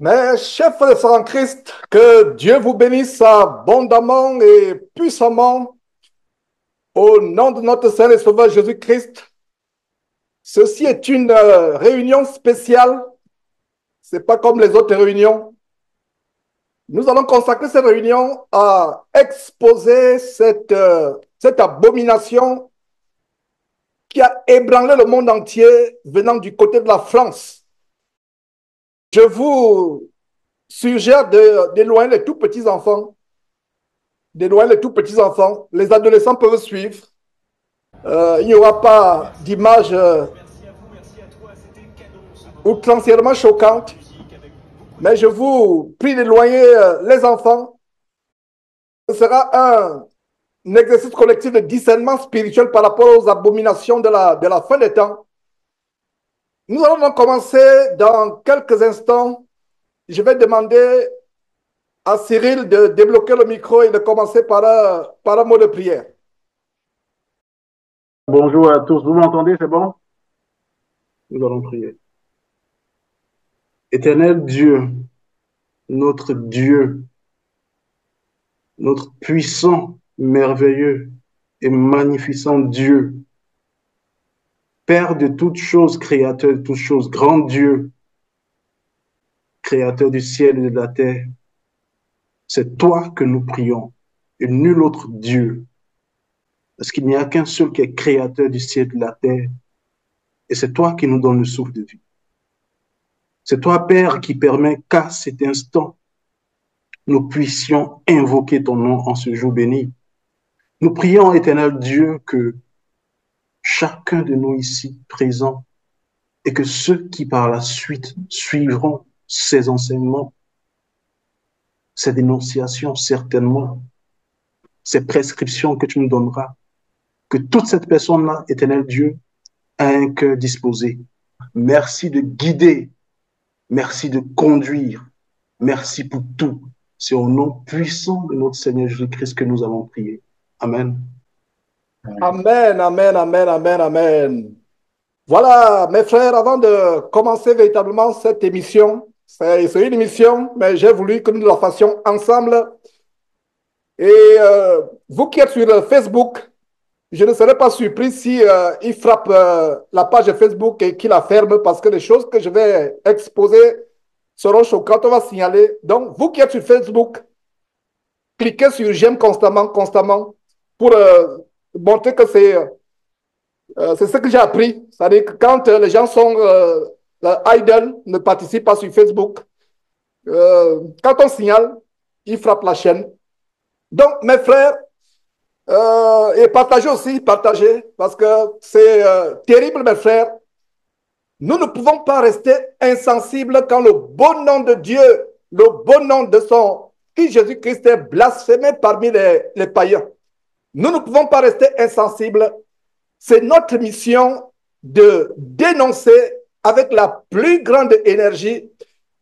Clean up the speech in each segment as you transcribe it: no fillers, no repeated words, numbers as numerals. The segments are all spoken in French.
Mes chers frères et sœurs en Christ, que Dieu vous bénisse abondamment et puissamment au nom de notre Seigneur et Sauveur Jésus-Christ. Ceci est une réunion spéciale. Ce n'est pas comme les autres réunions. Nous allons consacrer cette réunion à exposer cette abomination qui a ébranlé le monde entier venant du côté de la France. Je vous suggère d'éloigner les tout petits enfants. D'éloigner les tout petits enfants. Les adolescents peuvent suivre. Il n'y aura pas d'images outrancièrement choquantes. Mais je vous prie d'éloigner les enfants. Ce sera un exercice collectif de discernement spirituel par rapport aux abominations de la fin des temps. Nous allons donc commencer dans quelques instants. Je vais demander à Cyril de débloquer le micro et de commencer par un mot de prière. Bonjour à tous, vous m'entendez, c'est bon? Nous allons prier. Éternel Dieu, notre puissant, merveilleux et magnificent Dieu, Père de toutes choses, créateur de toutes choses, grand Dieu, créateur du ciel et de la terre, c'est toi que nous prions et nul autre Dieu. Parce qu'il n'y a qu'un seul qui est créateur du ciel et de la terre. Et c'est toi qui nous donnes le souffle de vie. C'est toi, Père, qui permet qu'à cet instant, nous puissions invoquer ton nom en ce jour béni. Nous prions, éternel Dieu, que chacun de nous ici présents et que ceux qui par la suite suivront ces enseignements, ces dénonciations certainement, ces prescriptions que tu nous donneras, que toute cette personne-là, éternel Dieu, a un cœur disposé. Merci de guider, merci de conduire, merci pour tout. C'est au nom puissant de notre Seigneur Jésus-Christ que nous allons prier. Amen. Amen, amen, amen, amen, amen. Voilà, mes frères, avant de commencer véritablement cette émission, c'est une émission, mais j'ai voulu que nous la fassions ensemble. Et vous qui êtes sur Facebook, je ne serais pas surpris si il frappe la page Facebook et qu'il la ferme parce que les choses que je vais exposer seront choquantes, on va signaler. Donc, vous qui êtes sur Facebook, cliquez sur j'aime constamment pour montrer que c'est ce que j'ai appris. C'est-à-dire que quand les gens sont idle, ne participent pas sur Facebook, quand on signale, ils frappent la chaîne. Donc, mes frères, et partagez aussi, partagez, parce que c'est terrible, mes frères. Nous ne pouvons pas rester insensibles quand le beau nom de Dieu, le beau nom de son Fils Jésus-Christ est blasphémé parmi les païens. Nous ne pouvons pas rester insensibles. C'est notre mission de dénoncer avec la plus grande énergie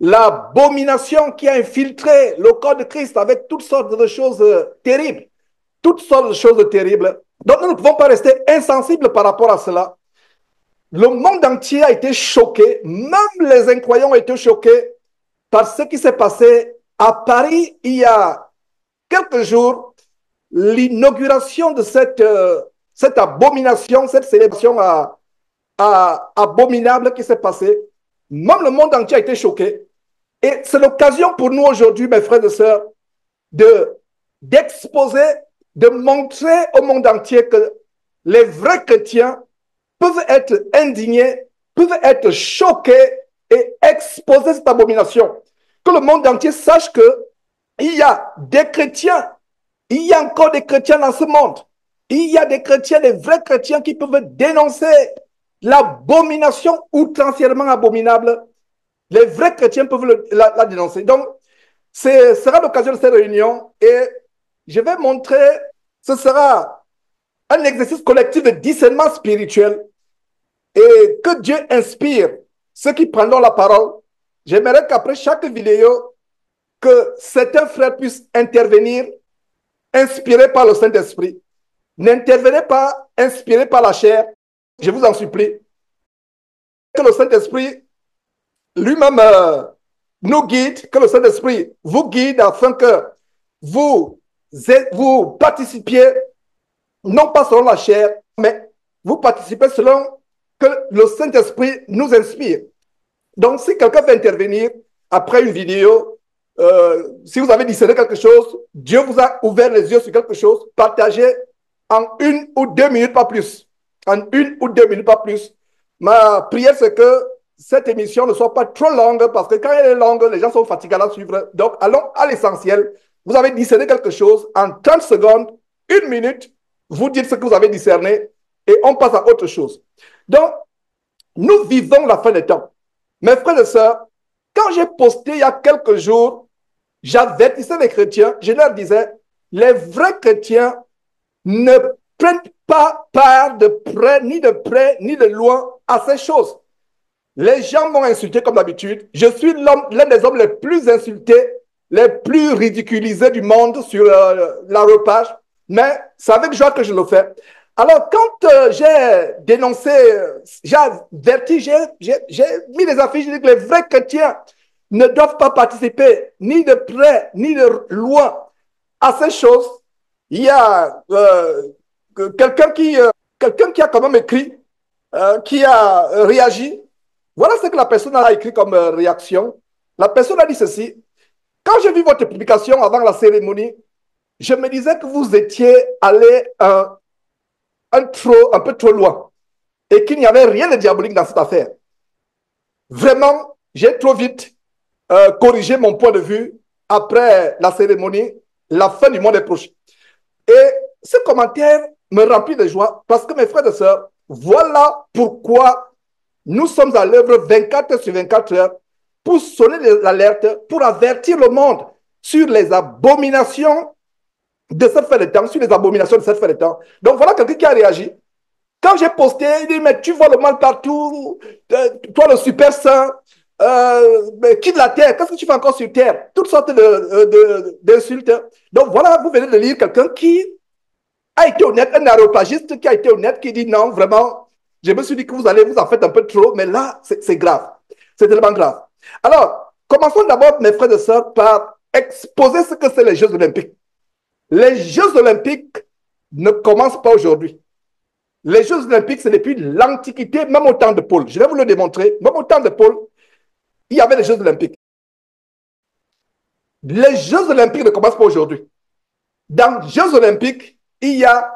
l'abomination qui a infiltré le corps de Christ avec toutes sortes de choses terribles. Toutes sortes de choses terribles. Donc nous ne pouvons pas rester insensibles par rapport à cela. Le monde entier a été choqué, même les incroyants ont été choqués par ce qui s'est passé à Paris il y a quelques jours, l'inauguration de cette abomination, cette célébration abominable qui s'est passée. Même le monde entier a été choqué. Et c'est l'occasion pour nous aujourd'hui, mes frères et sœurs, d'exposer, de montrer au monde entier que les vrais chrétiens peuvent être indignés, peuvent être choqués et exposer cette abomination. Que le monde entier sache qu'il y a des chrétiens, Il y a encore des chrétiens dans ce monde. Il y a des chrétiens, des vrais chrétiens qui peuvent dénoncer l'abomination outrancièrement abominable. Les vrais chrétiens peuvent la dénoncer. Donc, ce sera l'occasion de cette réunion et je vais montrer, ce sera un exercice collectif de discernement spirituel et que Dieu inspire ceux qui prendront la parole. J'aimerais qu'après chaque vidéo, que certains frères puissent intervenir inspirés par le Saint-Esprit. N'intervenez pas inspirés par la chair, je vous en supplie. Que le Saint-Esprit lui-même nous guide, que le Saint-Esprit vous guide afin que vous participiez, non pas selon la chair, mais vous participez selon que le Saint-Esprit nous inspire. Donc, si quelqu'un veut intervenir après une vidéo, si vous avez discerné quelque chose, Dieu vous a ouvert les yeux sur quelque chose, partagez en 1 ou 2 minutes, pas plus. En 1 ou 2 minutes, pas plus. Ma prière, c'est que cette émission ne soit pas trop longue, parce que quand elle est longue, les gens sont fatigués à la suivre. Donc, allons à l'essentiel. Vous avez discerné quelque chose, en 30 secondes, 1 minute, vous dites ce que vous avez discerné, et on passe à autre chose. Donc, nous vivons la fin des temps. Mes frères et sœurs, quand j'ai posté il y a quelques jours, j'avertissais les chrétiens, je leur disais, les vrais chrétiens ne prennent pas part de près, ni de loin à ces choses. Les gens m'ont insulté comme d'habitude. Je suis l'un des hommes les plus insultés, les plus ridiculisés du monde sur la repage, mais c'est avec joie que je le fais. Alors, quand j'ai dénoncé, j'ai averti, j'ai mis des affiches, j'ai dit que les vrais chrétiens ne doivent pas participer ni de près, ni de loin à ces choses. Il y a quelqu'un qui a quand même écrit, qui a réagi. Voilà ce que la personne a écrit comme réaction. La personne a dit ceci. Quand j'ai vu votre publication avant la cérémonie, je me disais que vous étiez allé un peu trop loin et qu'il n'y avait rien de diabolique dans cette affaire. Vraiment, j'ai trop vite corrigé mon point de vue après la cérémonie, la fin du mois des prochains. Et ce commentaire me remplit de joie parce que mes frères et sœurs, voilà pourquoi nous sommes à l'œuvre 24 heures sur 24 heures pour sonner l'alerte, pour avertir le monde sur les abominations de cette fin de temps, sur les abominations de cette fin de temps. Donc voilà quelqu'un qui a réagi. Quand j'ai posté, il dit, mais tu vois le mal partout, toi le super saint, quitte la terre, qu'est-ce que tu fais encore sur terre? Toutes sortes d'insultes. Donc voilà, vous venez de lire quelqu'un qui a été honnête, un aéropagiste qui a été honnête, qui dit non, vraiment, je me suis dit que vous allez vous en faire un peu trop, mais là, c'est grave. C'est tellement grave. Alors, commençons d'abord, mes frères et sœurs, par exposer ce que c'est les Jeux Olympiques. Les Jeux Olympiques ne commencent pas aujourd'hui. Les Jeux Olympiques, c'est depuis l'Antiquité, même au temps de Paul. Je vais vous le démontrer. Même au temps de Paul, il y avait les Jeux Olympiques. Les Jeux Olympiques ne commencent pas aujourd'hui. Dans les Jeux Olympiques, il y a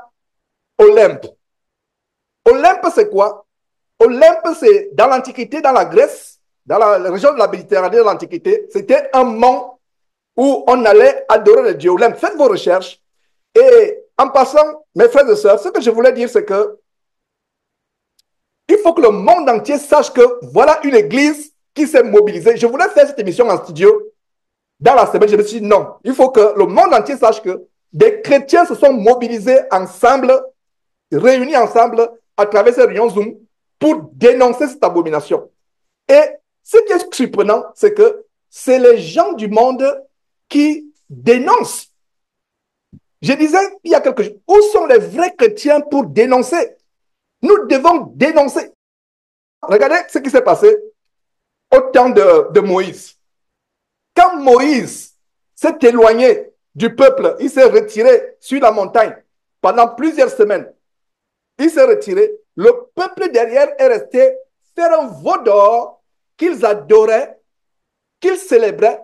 Olympe. Olympe, c'est quoi? Olympe, c'est dans l'Antiquité, dans la Grèce, dans la région de la Méditerranée de l'Antiquité, c'était un mont où on allait adorer le dieu Olympe. Faites vos recherches. Et en passant, mes frères et sœurs, ce que je voulais dire, c'est que il faut que le monde entier sache que voilà une église qui s'est mobilisée. Je voulais faire cette émission en studio dans la semaine. Je me suis dit non, il faut que le monde entier sache que des chrétiens se sont mobilisés ensemble, réunis ensemble à travers ces réunions Zoom pour dénoncer cette abomination. Et ce qui est surprenant, c'est que c'est les gens du monde qui dénoncent. Je disais il y a quelques jours, où sont les vrais chrétiens pour dénoncer? Nous devons dénoncer. Regardez ce qui s'est passé au temps de Moïse. Quand Moïse s'est éloigné du peuple, il s'est retiré sur la montagne pendant plusieurs semaines. Il s'est retiré. Le peuple derrière est resté faire un veau d'or qu'ils adoraient, qu'ils célébraient.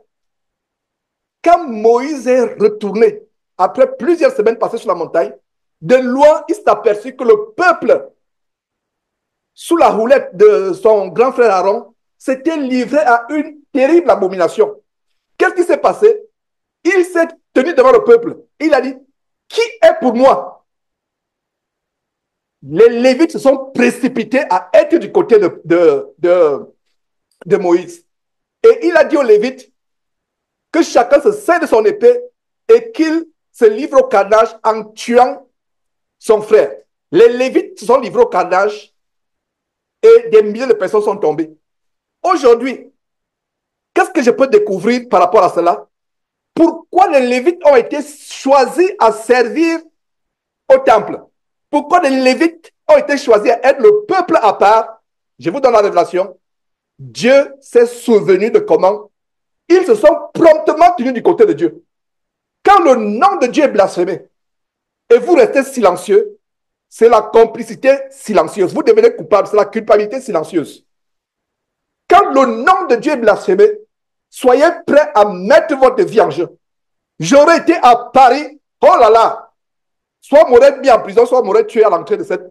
Quand Moïse est retourné, après plusieurs semaines passées sur la montagne, de loin, il s'est aperçu que le peuple, sous la houlette de son grand frère Aaron, s'était livré à une terrible abomination. Qu'est-ce qui s'est passé? Il s'est tenu devant le peuple. Il a dit, qui est pour moi? Les Lévites se sont précipités à être du côté de Moïse. Et il a dit aux Lévites que chacun se sert de son épée et qu'il se livre au carnage en tuant son frère. Les Lévites se sont livrés au carnage et des milliers de personnes sont tombées. Aujourd'hui, qu'est-ce que je peux découvrir par rapport à cela? Pourquoi les Lévites ont été choisis à servir au temple? Pourquoi les Lévites ont été choisis à être le peuple à part? Je vous donne la révélation. Dieu s'est souvenu de comment ils se sont promptement tenus du côté de Dieu. Quand le nom de Dieu est blasphémé et vous restez silencieux, c'est la complicité silencieuse. Vous devenez coupable, c'est la culpabilité silencieuse. Quand le nom de Dieu est blasphémé, soyez prêts à mettre votre vie en jeu. J'aurais été à Paris, oh là là, soit m'aurait mis en prison, soit m'aurait tué à l'entrée de cette.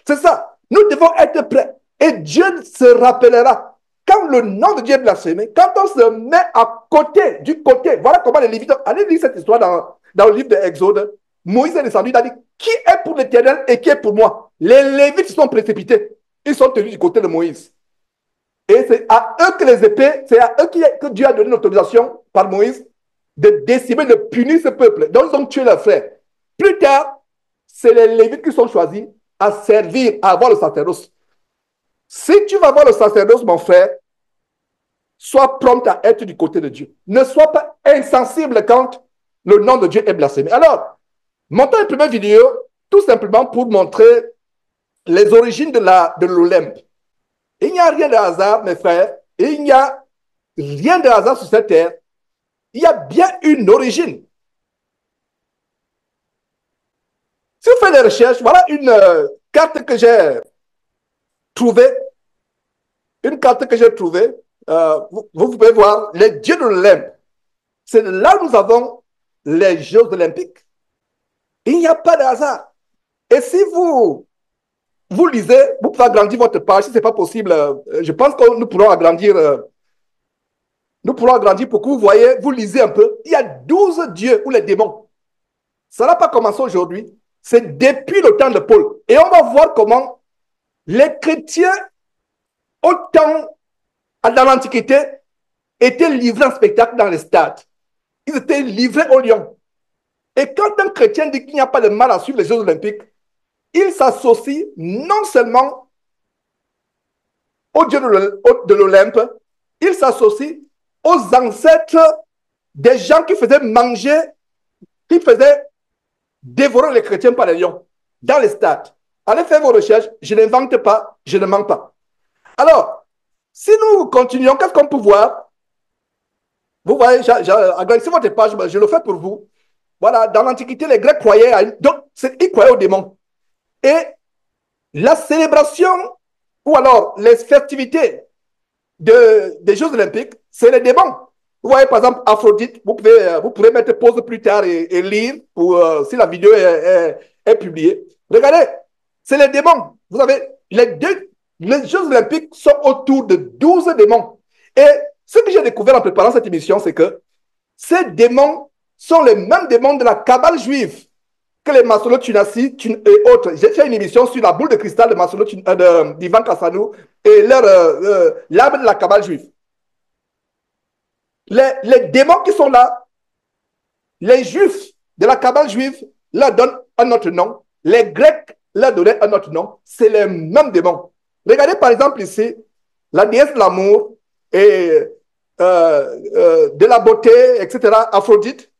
C'est ça. Nous devons être prêts. Et Dieu se rappellera. Quand le nom de Dieu est blasphémé, quand on se met à côté, du côté, voilà comment les Lévites. Allez lire cette histoire dans le livre de Exode. Moïse est descendu, il a dit qui est pour l'Éternel et qui est pour moi? Les Lévites se sont précipités. Ils sont tenus du côté de Moïse. Et c'est à eux que les épées, c'est à eux que Dieu a donné l'autorisation par Moïse de décimer, de punir ce peuple. Donc ils ont tué leurs frères. Plus tard, c'est les Lévites qui sont choisis à servir, à avoir le sacerdoce. Si tu vas avoir le sacerdoce, mon frère, sois prompt à être du côté de Dieu. Ne sois pas insensible quand le nom de Dieu est blasphémé. Alors, montons une première vidéo, tout simplement pour montrer les origines de l'Olympe. Il n'y a rien de hasard, mes frères. Il n'y a rien de hasard sur cette terre. Il y a bien une origine. Si vous faites des recherches, voilà une carte que j'ai trouvée. Une carte que j'ai trouvée. Vous pouvez voir les dieux de l'Olympe. C'est là où nous avons les Jeux olympiques. Il n'y a pas de hasard. Et si vous lisez, vous pouvez agrandir votre page. Si ce n'est pas possible, je pense que nous pourrons agrandir. Nous pourrons agrandir pour que vous voyez, vous lisez un peu. Il y a 12 dieux ou les démons. Ça n'a pas commencé aujourd'hui. C'est depuis le temps de Paul. Et on va voir comment les chrétiens, au temps, dans l'Antiquité, étaient livrés en spectacle dans les stades. Ils étaient livrés aux lions. Et quand un chrétien dit qu'il n'y a pas de mal à suivre les Jeux olympiques, il s'associe non seulement aux dieux de l'Olympe, il s'associe aux ancêtres des gens qui faisaient manger, qui faisaient dévorer les chrétiens par les lions dans les stades. Allez faire vos recherches, je n'invente pas, je ne mens pas. Alors, si nous continuons, qu'est-ce qu'on peut voir? Vous voyez, agrandissez votre page, je le fais pour vous. Voilà, dans l'Antiquité, les Grecs croyaient à donc, ils croyaient aux démons. Et la célébration, ou alors les festivités des Jeux olympiques, c'est les démons. Vous voyez, par exemple, Aphrodite, vous pourrez mettre pause plus tard et lire si la vidéo est publiée. Regardez, c'est les démons. Vous avez les Jeux olympiques sont autour de 12 démons. Et ce que j'ai découvert en préparant cette émission, c'est que ces démons sont les mêmes démons de la Kabbale juive que les Maslow Tunasi et autres. J'ai fait une émission sur la boule de cristal de Maslow d'Ivan Kassanou et l'arbre de la Kabbale juive. Les démons qui sont là, les juifs de la Kabbale juive leur donnent un autre nom. Les Grecs leur donnaient un autre nom. C'est les mêmes démons. Regardez par exemple ici, la déesse de l'amour et de la beauté, etc., Aphrodite,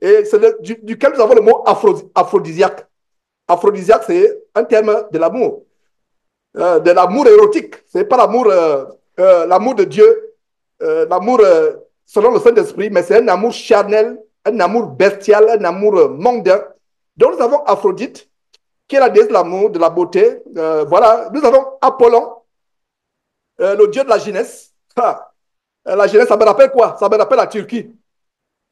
et c'est duquel nous avons le mot aphrodisiaque. Aphrodisiaque, c'est un terme de l'amour érotique. Ce n'est pas l'amour de Dieu, l'amour selon le Saint-Esprit, mais c'est un amour charnel, un amour bestial, un amour mondain. Donc nous avons Aphrodite, qui est la déesse de l'amour, de la beauté. Voilà, nous avons Apollon, le dieu de la jeunesse. La jeunesse, ça me rappelle quoi? Ça me rappelle la Turquie,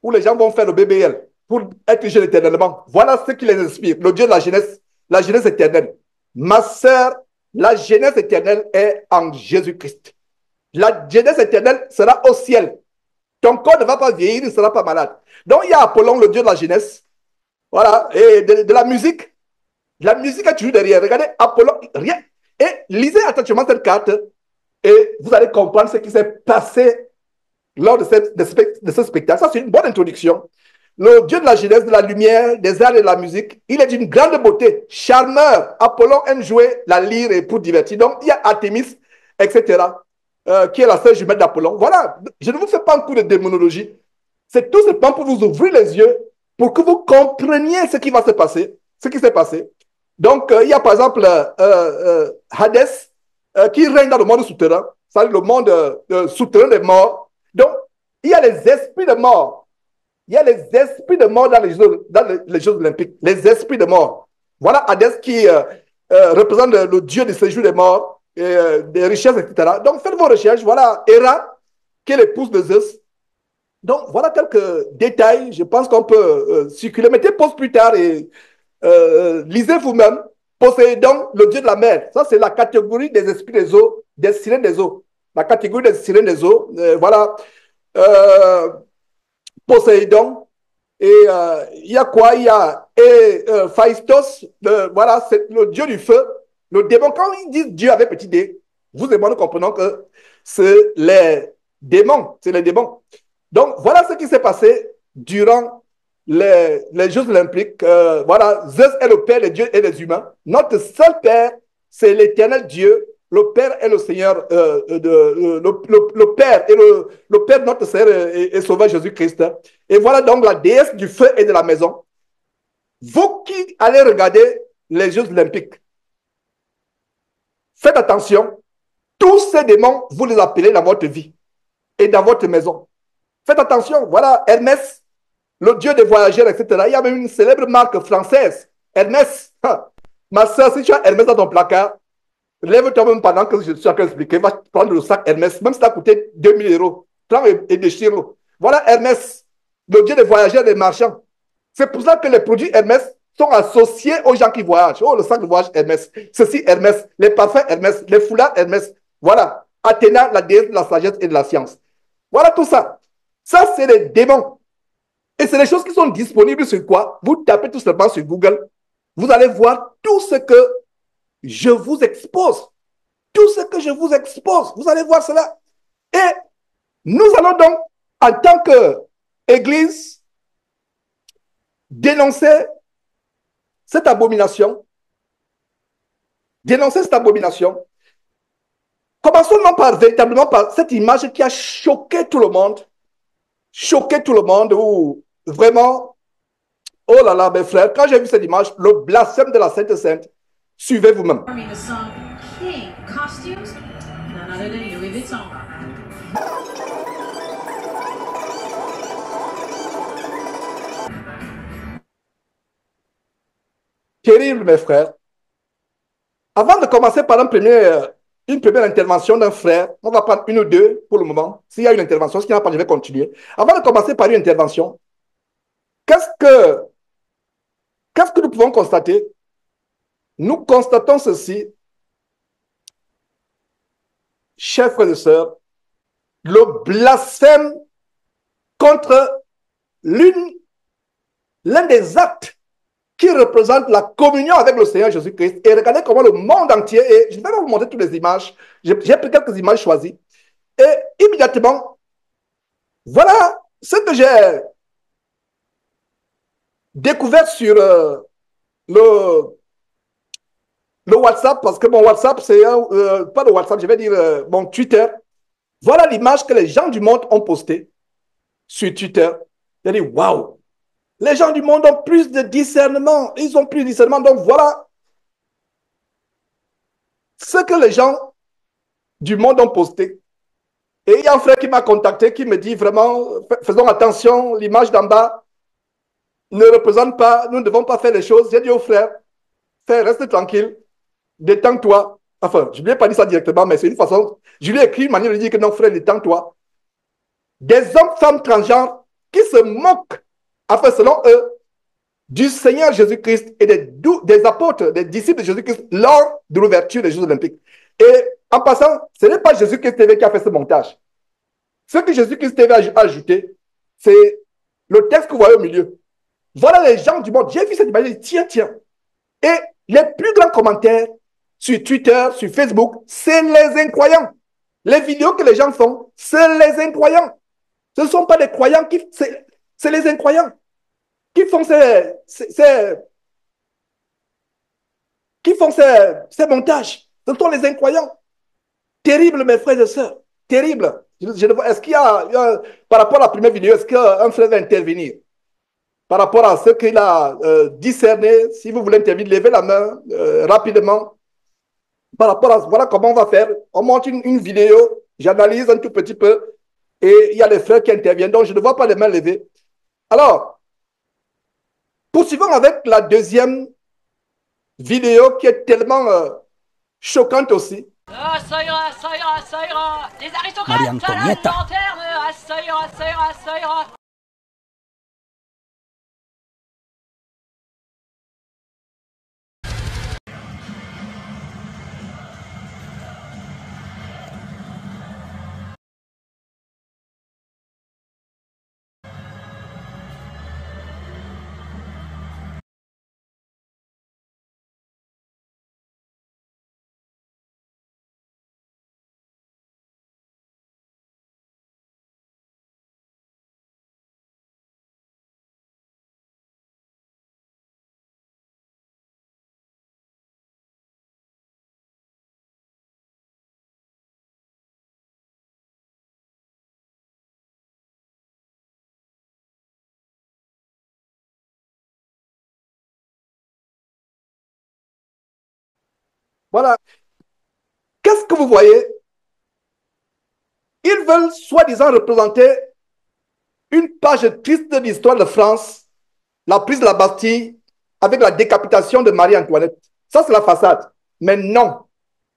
où les gens vont faire le BBL pour être jeunes éternellement. Voilà ce qui les inspire, le Dieu de la jeunesse éternelle. Ma sœur, la jeunesse éternelle est en Jésus-Christ. La jeunesse éternelle sera au ciel. Ton corps ne va pas vieillir, il ne sera pas malade. Donc il y a Apollon, le Dieu de la jeunesse. Voilà, et de la musique. La musique est toujours derrière. Regardez, Apollon, rien. Et lisez attentivement cette carte et vous allez comprendre ce qui s'est passé lors de ce spectacle. Ça, c'est une bonne introduction. Le Dieu de la jeunesse, de la lumière, des arts et de la musique, il est d'une grande beauté, charmeur. Apollon aime jouer la lyre et pour divertir. Donc, il y a Artémis, etc., qui est la sœur jumelle d'Apollon. Voilà, je ne vous fais pas un coup de démonologie. C'est tout simplement pour vous ouvrir les yeux, pour que vous compreniez ce qui va se passer, ce qui s'est passé. Donc, il y a par exemple Hadès, qui règne dans le monde souterrain, c'est-à-dire le monde souterrain des morts. Donc, il y a les esprits de mort. Il y a les esprits de mort dans les Jeux olympiques. Les esprits de mort. Voilà Hadès qui représente le dieu du séjour des morts, des richesses, etc. Donc, faites vos recherches. Voilà Héra, qui est l'épouse de Zeus. Donc, voilà quelques détails. Je pense qu'on peut circuler. Mettez pause plus tard et lisez vous-même. Poséidon, le dieu de la mer. Ça, c'est la catégorie des esprits des eaux, des sirènes des eaux. La catégorie des sirènes des eaux. Voilà. Poséidon. Et il y a quoi? Il y a Phaistos, voilà, c'est le dieu du feu. Le démon, quand ils disent Dieu avec petit d, vous et moi nous comprenons que c'est les démons. C'est les démons. Donc, voilà ce qui s'est passé durant les Jeux olympiques. Voilà, Zeus est le père des dieux et des humains. Notre seul père, c'est l'éternel Dieu. Le Père est le Seigneur, le Père est le Père de notre Seigneur et Sauveur Jésus-Christ. Et voilà donc la déesse du feu et de la maison. Vous qui allez regarder les Jeux olympiques, faites attention. Tous ces démons, vous les appelez dans votre vie et dans votre maison. Faites attention. Voilà Hermès, le dieu des voyageurs, etc. Il y a même une célèbre marque française, Hermès. Ma soeur, si tu as Hermès dans ton placard, lève-toi même pendant que je suis en train d'expliquer. Va prendre le sac Hermès, même si ça a coûté 2000 euros. Prends et déchire-le. Voilà Hermès, le dieu des voyageurs et des marchands. C'est pour ça que les produits Hermès sont associés aux gens qui voyagent. Oh, le sac de voyage Hermès. Ceci Hermès. Les parfums Hermès. Les foulards Hermès. Voilà. Athéna, la déesse de la sagesse et de la science. Voilà tout ça. Ça, c'est les démons. Et c'est des choses qui sont disponibles sur quoi? Vous tapez tout simplement sur Google. Vous allez voir tout ce que je vous expose. Tout ce que je vous expose. Vous allez voir cela. Et nous allons donc, en tant qu'Église, dénoncer cette abomination. Dénoncer cette abomination. Commençons non par véritablement par cette image qui a choqué tout le monde. Choqué tout le monde, où vraiment, oh là là, mes frères, quand j'ai vu cette image, le blasphème de la Sainte Sainte, suivez vous-même. Terrible, mes frères. Avant de commencer par une première intervention d'un frère, on va prendre une ou deux pour le moment. S'il y a une intervention, s'il n'y en a pas, je vais continuer. Avant de commencer par une intervention, qu'est-ce que nous pouvons constater? Nous constatons ceci, chers frères et sœurs, le blasphème contre l'un des actes qui représente la communion avec le Seigneur Jésus-Christ. Et regardez comment le monde entier, et je vais vous montrer toutes les images, j'ai pris quelques images choisies, et immédiatement, voilà ce que j'ai découvert sur le WhatsApp, parce que mon WhatsApp, c'est pas le WhatsApp, je vais dire mon Twitter. Voilà l'image que les gens du monde ont postée sur Twitter. J'ai dit, waouh! Les gens du monde ont plus de discernement. Ils ont plus de discernement. Donc voilà ce que les gens du monde ont posté. Et il y a un frère qui m'a contacté qui me dit vraiment, faisons attention, l'image d'en bas ne représente pas, nous ne devons pas faire les choses. J'ai dit au frère, reste tranquille, détends-toi. Enfin, je ne lui ai pas dit ça directement, mais c'est une façon. Je lui ai écrit une manière de dire que non, frère, détends-toi. Des hommes, femmes transgenres qui se moquent, enfin, selon eux, du Seigneur Jésus-Christ et des apôtres, des disciples de Jésus-Christ lors de l'ouverture des Jeux olympiques. Et en passant, ce n'est pas Jésus-Christ TV qui a fait ce montage. Ce que Jésus-Christ TV a ajouté, c'est le texte que vous voyez au milieu. Voilà les gens du monde. J'ai vu cette image, j'ai dit, tiens, tiens. Et les plus grands commentaires sur Twitter, sur Facebook, c'est les incroyants. Les vidéos que les gens font, c'est les incroyants. Ce ne sont pas des croyants, c'est les incroyants qui font ces montages. Ce sont les incroyants. Terrible, mes frères et sœurs. Terrible. Est-ce par rapport à la première vidéo, est-ce qu'un frère va intervenir? Par rapport à ce qu'il a discerné, si vous voulez intervenir, levez la main rapidement. Par rapport à voilà comment on va faire. On monte une vidéo, j'analyse un tout petit peu et il y a les frères qui interviennent. Donc, je ne vois pas les mains levées. Alors, poursuivons avec la deuxième vidéo qui est tellement choquante aussi. Ah, ça ira, ça ira, ça ira. Les aristocrates à la lanterne. Ah, ça ira, ça ira, ça ira. Voilà. Qu'est-ce que vous voyez? Ils veulent soi-disant représenter une page triste de l'histoire de France, la prise de la Bastille avec la décapitation de Marie-Antoinette. Ça, c'est la façade. Mais non,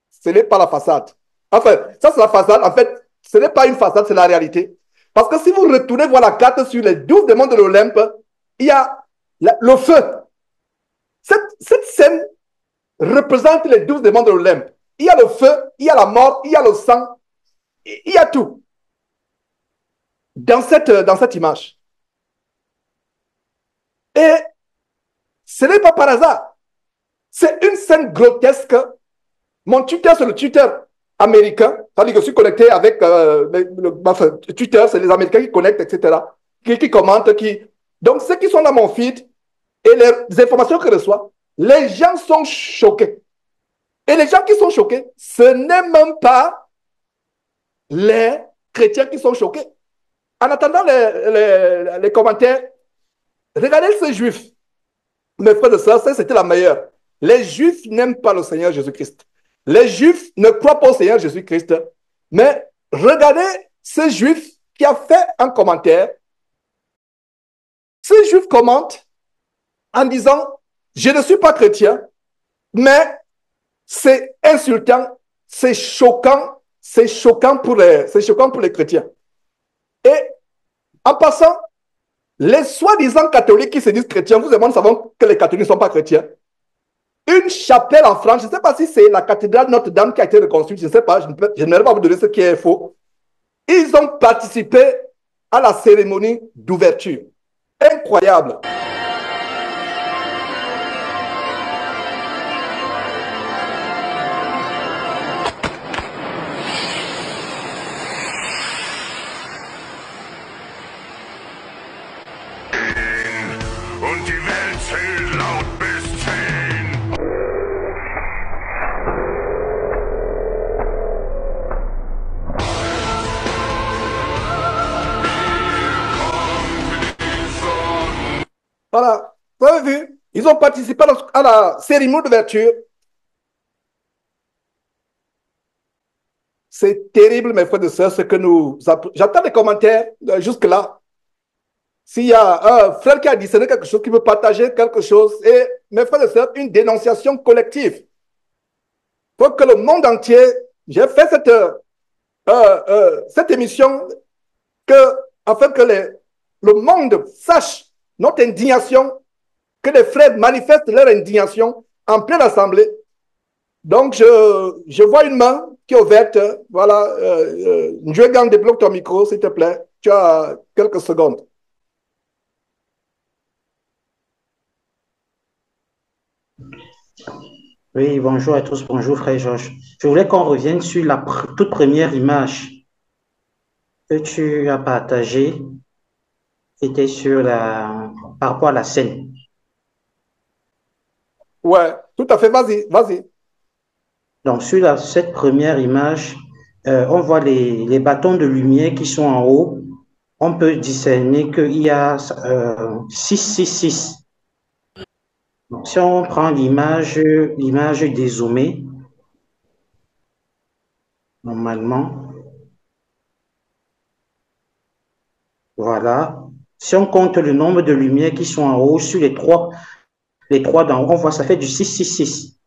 ce n'est pas la façade. Enfin, ça, c'est la façade. En fait, ce n'est pas une façade, c'est la réalité. Parce que si vous retournez voir la carte sur les 12 démons de l'Olympe, il y a le feu. Cette scène représente les 12 démons de l'Olympe. Il y a le feu, il y a la mort, il y a le sang, il y a tout dans cette image. Et ce n'est pas par hasard. C'est une scène grotesque. Mon tuteur, c'est le tuteur américain. C'est-à-dire que je suis connecté avec enfin, Twitter, c'est les Américains qui connectent, etc. Qui commentent, qui... Donc, ceux qui sont dans mon feed et les informations que je reçois, les gens sont choqués. Et les gens qui sont choqués, ce n'est même pas les chrétiens qui sont choqués. En attendant les commentaires, regardez ces juifs. Mes frères et sœurs, c'était la meilleure. Les juifs n'aiment pas le Seigneur Jésus-Christ. Les juifs ne croient pas au Seigneur Jésus-Christ. Mais regardez ce juif qui a fait un commentaire. Ce juif commente en disant, je ne suis pas chrétien, mais c'est insultant, c'est choquant pour les chrétiens. Et en passant, les soi-disant catholiques qui se disent chrétiens, vous et moi, nous savons que les catholiques ne sont pas chrétiens. Une chapelle en France, je ne sais pas si c'est la cathédrale Notre-Dame qui a été reconstruite, je ne sais pas, je ne vais pas vous donner ce qui est faux. Ils ont participé à la cérémonie d'ouverture. Incroyable. Und die Welt zählt laut bis 10. Voilà, vous avez vu, ils ont participé à la cérémonie d'ouverture. C'est terrible, mes frères et sœurs, ce que nous... J'attends les commentaires jusque-là. S'il y a un frère qui a discerné quelque chose, qui veut partager quelque chose, et mes frères et sœurs, une dénonciation collective. Pour que le monde entier, j'ai fait cette émission, afin que le monde sache notre indignation, que les frères manifestent leur indignation en pleine assemblée. Donc, je vois une main qui est ouverte. Voilà. Njouegan, débloque ton micro, s'il te plaît. Tu as quelques secondes. Oui, bonjour à tous, bonjour frère Georges. Je voulais qu'on revienne sur la toute première image que tu as partagée, était sur par rapport à la scène. Ouais, tout à fait, vas-y, vas-y. Donc, sur cette première image, on voit les bâtons de lumière qui sont en haut. On peut discerner qu'il y a 666. Donc, si on prend l'image dézoomée, normalement, voilà. Si on compte le nombre de lumières qui sont en haut sur les trois d'en haut, on voit ça fait du 666.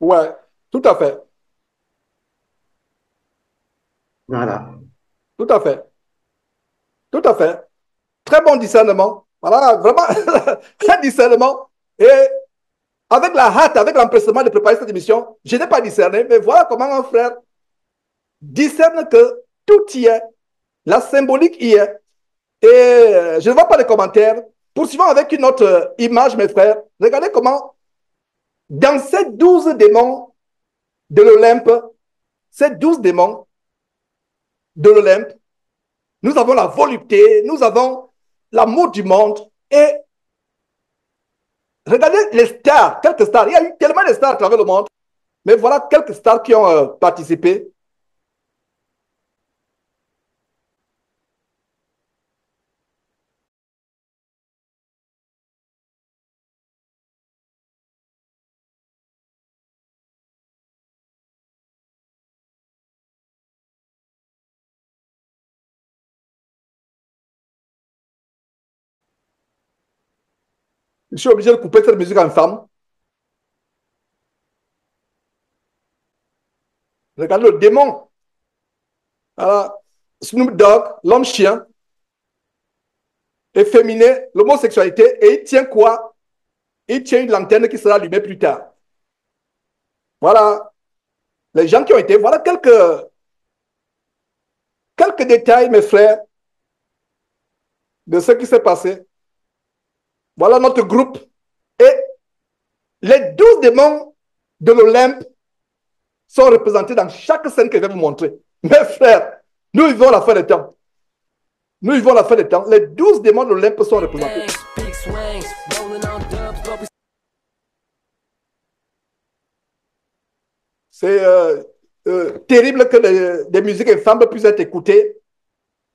Ouais, tout à fait, Voilà. tout à fait, tout à fait. Très bon discernement. Voilà, vraiment, un discernement. Et avec la hâte, avec l'empressement de préparer cette émission, je n'ai pas discerné, mais voilà comment un frère discerne que tout y est, la symbolique y est. Et je ne vois pas les commentaires. Poursuivons avec une autre image, mes frères. Regardez comment, dans ces 12 démons de l'Olympe, ces 12 démons de l'Olympe, nous avons la volupté, nous avons l'amour du monde. Et regardez les stars, quelques stars. Il y a eu tellement de stars à travers le monde. Mais voilà quelques stars qui ont participé. Je suis obligé de couper cette musique infâme. Regardez le démon. Voilà. Snoop Dogg, l'homme chien, efféminé, l'homosexualité. Et il tient quoi? Il tient une lanterne qui sera allumée plus tard. Voilà. Les gens qui ont été. Voilà quelques détails, mes frères, de ce qui s'est passé. Voilà notre groupe. Et les 12 démons de l'Olympe sont représentés dans chaque scène que je vais vous montrer. Mes frères, nous vivons la fin des temps. Nous vivons la fin des temps. Les 12 démons de l'Olympe sont représentés. C'est terrible que des musiques infâmes puissent être écoutées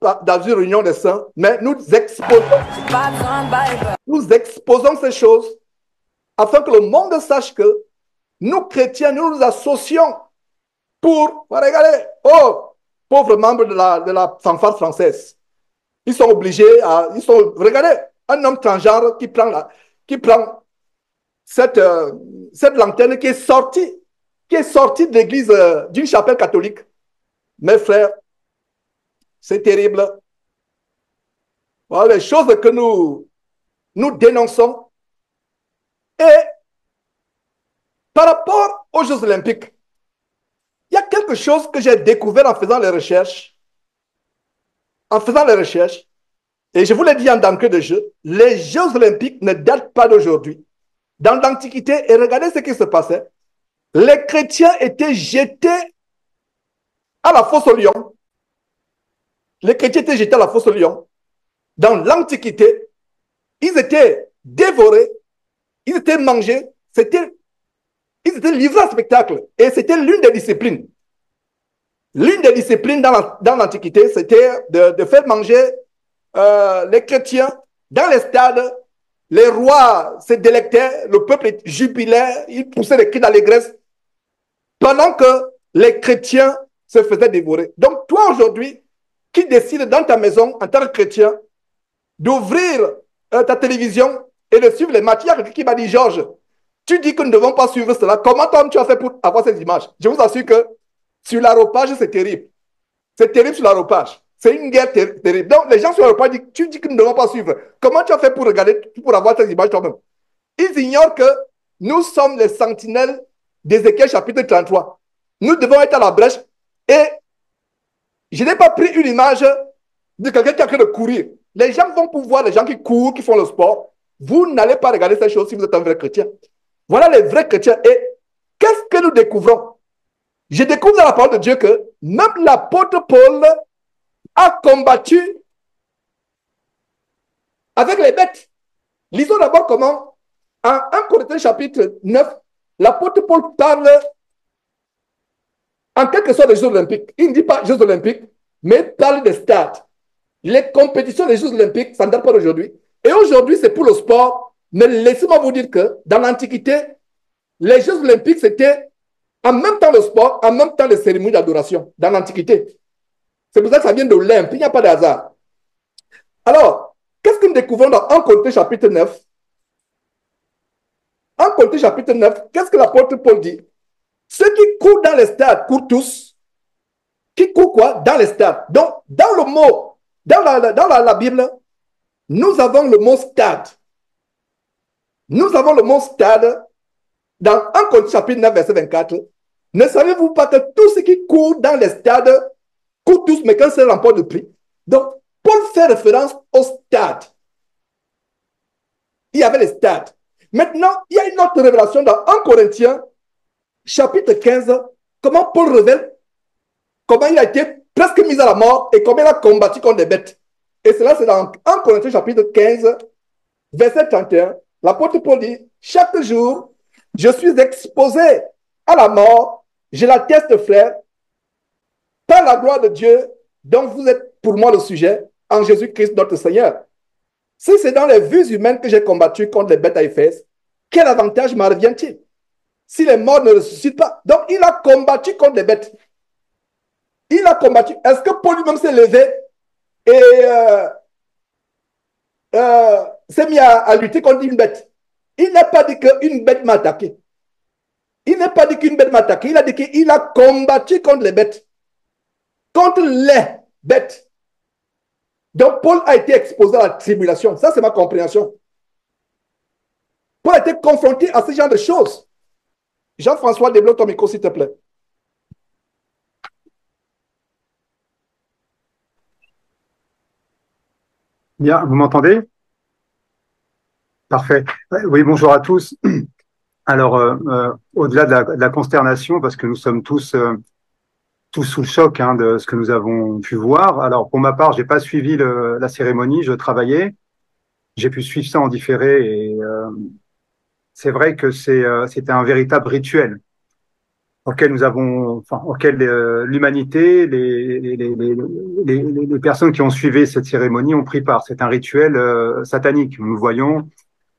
dans une réunion des saints, mais nous exposons ces choses afin que le monde sache que nous, chrétiens, nous nous associons pour, regardez, oh, pauvres membres de la fanfare française. Ils sont obligés à, regardez, un homme transgenre qui prend cette lanterne qui est sortie de l'église d'une chapelle catholique. Mes frères, c'est terrible. Voilà les choses que nous dénonçons. Et par rapport aux Jeux Olympiques, il y a quelque chose que j'ai découvert en faisant les recherches. En faisant les recherches, et je vous l'ai dit en d'entrée de jeu, les Jeux Olympiques ne datent pas d'aujourd'hui. Dans l'Antiquité, et regardez ce qui se passait, les chrétiens étaient jetés à la fosse aux lions. Les chrétiens étaient jetés à la fosse aux lions. Dans l'Antiquité, ils étaient dévorés, ils étaient mangés, ils étaient livrés à spectacle. Et c'était l'une des disciplines. L'une des disciplines dans l'Antiquité, c'était de faire manger les chrétiens dans les stades. Les rois se délectaient, le peuple jubilait, ils poussaient des cris d'allégresse pendant que les chrétiens se faisaient dévorer. Donc, toi, aujourd'hui, qui décides dans ta maison, en tant que chrétien, d'ouvrir ta télévision et de suivre les matchs, il y a quelqu'un qui m'a dit, Georges, tu dis que nous ne devons pas suivre cela. Comment toi, tu as fait pour avoir ces images? Je vous assure que sur l'aéropage, c'est terrible. C'est terrible sur l'aéropage. C'est une guerre terrible. Donc, les gens sur l'aéropage disent, tu dis que nous ne devons pas suivre. Comment tu as fait pour regarder, pour avoir ces images toi-même? Ils ignorent que nous sommes les sentinelles d'Ézéchiel chapitre 33. Nous devons être à la brèche. Et je n'ai pas pris une image de quelqu'un qui est en train de courir. Les gens vont pouvoir, les gens qui courent, qui font le sport, Vous n'allez pas regarder ces choses si vous êtes un vrai chrétien. Voilà les vrais chrétiens. Et qu'est-ce que nous découvrons? Je découvre dans la parole de Dieu que même l'apôtre Paul a combattu avec les bêtes. Lisons d'abord comment, en 1 Corinthiens chapitre 9, l'apôtre Paul parle en quelque sorte des Jeux olympiques. Il ne dit pas Jeux olympiques, mais il parle des stades. Les compétitions des Jeux olympiques, ça ne date pas d'aujourd'hui. Et aujourd'hui, c'est pour le sport. Mais laissez-moi vous dire que dans l'Antiquité, les Jeux olympiques, c'était en même temps le sport, en même temps les cérémonies d'adoration, dans l'Antiquité. C'est pour ça que ça vient d'Olympe, il n'y a pas de hasard. Alors, qu'est-ce que nous découvrons dans 1 Corinthiens chapitre 9? 1 Corinthiens chapitre 9, qu'est-ce que l'apôtre Paul dit? Ceux qui courent dans les stades courent tous. Qui courent quoi? Dans les stades. Donc, dans le mot, dans la Bible, nous avons le mot stade. Nous avons le mot stade dans 1 Corinthiens chapitre 9, verset 24. Ne savez-vous pas que tous ceux qui courent dans les stades courent tous, mais qu'un seul remporte le prix? Donc, Paul fait référence au stade. Il y avait les stades. Maintenant, il y a une autre révélation dans 1 Corinthiens, chapitre 15, comment Paul révèle comment il a été presque mis à la mort et comment il a combattu contre des bêtes. Et cela, c'est dans 1 Corinthiens, chapitre 15, verset 31. L'apôtre Paul dit, chaque jour, je suis exposé à la mort, je l'atteste, frère, par la gloire de Dieu, dont vous êtes pour moi le sujet, en Jésus-Christ notre Seigneur. Si c'est dans les vues humaines que j'ai combattu contre les bêtes à Éphèse, quel avantage m'en revient-il? Si les morts ne ressuscitent pas. Donc, il a combattu contre les bêtes. Il a combattu. Est-ce que Paul lui-même s'est levé et s'est mis à lutter contre une bête? Il n'a pas dit qu'une bête m'a attaqué. Il n'a pas dit qu'une bête m'a attaqué. Il a dit qu'il a combattu contre les bêtes. Contre les bêtes. Donc, Paul a été exposé à la tribulation. Ça, c'est ma compréhension. Paul a été confronté à ce genre de choses. Jean-François, débloque ton micro, s'il te plaît. Bien, vous m'entendez? Parfait. Oui, bonjour à tous. Alors, au-delà de la consternation, parce que nous sommes tous sous le choc de ce que nous avons pu voir. Alors, pour ma part, j'ai pas suivi la cérémonie, je travaillais. J'ai pu suivre ça en différé et c'est vrai que c'était un véritable rituel auquel auquel l'humanité, les personnes qui ont suivi cette cérémonie ont pris part. C'est un rituel satanique. Nous voyons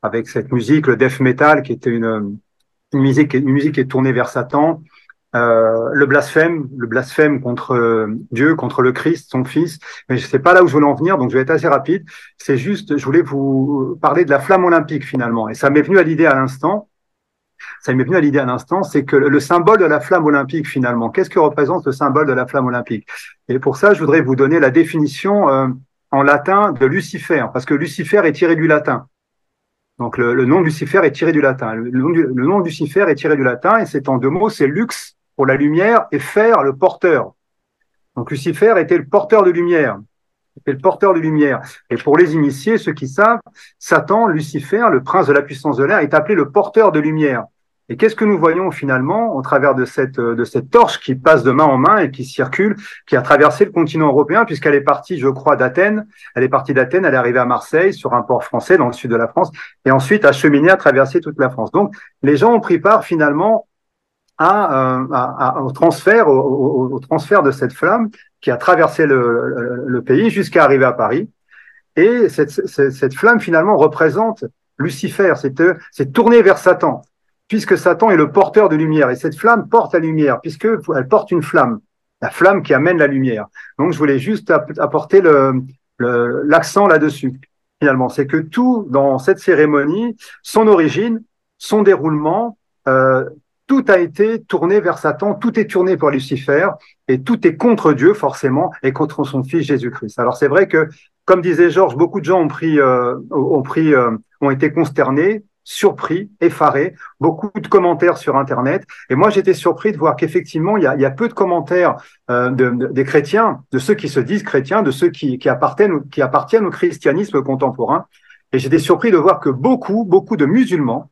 avec cette musique, le death metal, qui était une musique qui est tournée vers Satan, le blasphème contre Dieu, contre le Christ, son Fils. Mais c'est pas là où je voulais en venir, donc je vais être assez rapide. C'est juste, je voulais vous parler de la flamme olympique finalement, et ça m'est venu à l'idée à l'instant. C'est que le symbole de la flamme olympique, finalement, qu'est-ce que représente le symbole de la flamme olympique? Et pour ça, je voudrais vous donner la définition en latin de Lucifer, parce que Lucifer est tiré du latin. Donc le nom de Lucifer est tiré du latin. Le nom de Lucifer est tiré du latin, et c'est en deux mots, c'est lux pour la lumière et fer, le porteur. Donc Lucifer était le porteur de lumière. C'est le porteur de lumière. Et pour les initiés, ceux qui savent, Satan, Lucifer, le prince de la puissance de l'air, est appelé le porteur de lumière. Et qu'est-ce que nous voyons finalement au travers de cette torche qui passe de main en main et qui circule, qui a traversé le continent européen, puisqu'elle est partie, je crois, d'Athènes. Elle est partie d'Athènes, elle est arrivée à Marseille, sur un port français dans le sud de la France, et ensuite a cheminé, à traverser toute la France. Donc, les gens ont pris part finalement au transfert de cette flamme qui a traversé le pays jusqu'à arriver à Paris. Et cette flamme finalement représente Lucifer, c'est tourné vers Satan, puisque Satan est le porteur de lumière, et cette flamme porte la lumière, puisqu'elle porte une flamme, la flamme qui amène la lumière. Donc je voulais juste apporter l'accent là-dessus. Finalement, c'est que tout dans cette cérémonie, son origine, son déroulement, tout a été tourné vers Satan, tout est tourné pour Lucifer, et tout est contre Dieu forcément, et contre son Fils Jésus-Christ. Alors c'est vrai que, comme disait Georges, beaucoup de gens ont été consternés, surpris, effarés, beaucoup de commentaires sur Internet. Et moi, j'étais surpris de voir qu'effectivement, il y a peu de commentaires des chrétiens, de ceux qui se disent chrétiens, de ceux qui appartiennent au christianisme contemporain. Et j'étais surpris de voir que beaucoup de musulmans,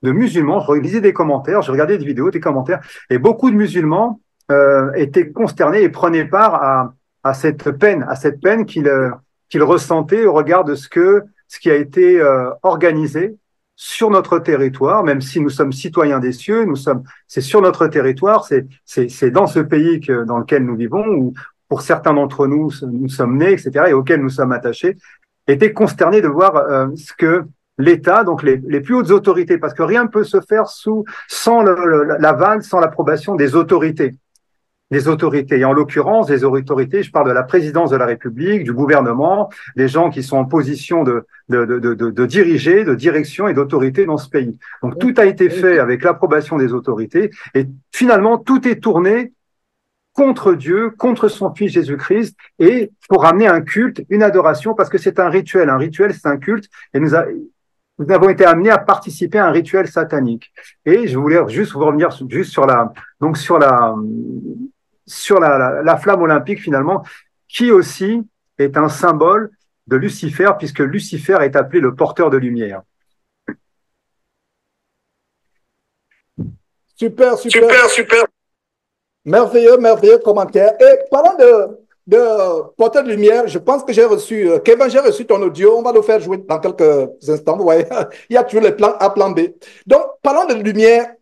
je lisais des commentaires, je regardais des vidéos, des commentaires, et beaucoup de musulmans étaient consternés et prenaient part à cette peine qu'ils ressentaient au regard de ce qui a été organisé sur notre territoire, même si nous sommes citoyens des cieux, c'est sur notre territoire, c'est dans ce pays dans lequel nous vivons, où pour certains d'entre nous, nous sommes nés, etc., et auxquels nous sommes attachés, étaient consternés de voir ce que l'État, donc les plus hautes autorités, parce que rien ne peut se faire sans l'aval, sans l'approbation des autorités. Et en l'occurrence, les autorités, je parle de la présidence de la République, du gouvernement, des gens qui sont en position de diriger, de direction et d'autorité dans ce pays. Donc tout a été fait avec l'approbation des autorités et finalement tout est tourné contre Dieu, contre son Fils Jésus-Christ et pour amener un culte, une adoration, parce que c'est un rituel. Un rituel, c'est un culte et nous avons été amenés à participer à un rituel satanique. Et je voulais juste revenir juste sur la flamme olympique finalement, qui aussi est un symbole de Lucifer, puisque Lucifer est appelé le porteur de lumière. Super. Merveilleux commentaire. Et parlant de porteur de lumière, je pense que j'ai reçu, Kevin, j'ai reçu ton audio, on va le faire jouer dans quelques instants. Vous voyez, il y a toujours les plans A, plan B. Donc, parlant de lumière,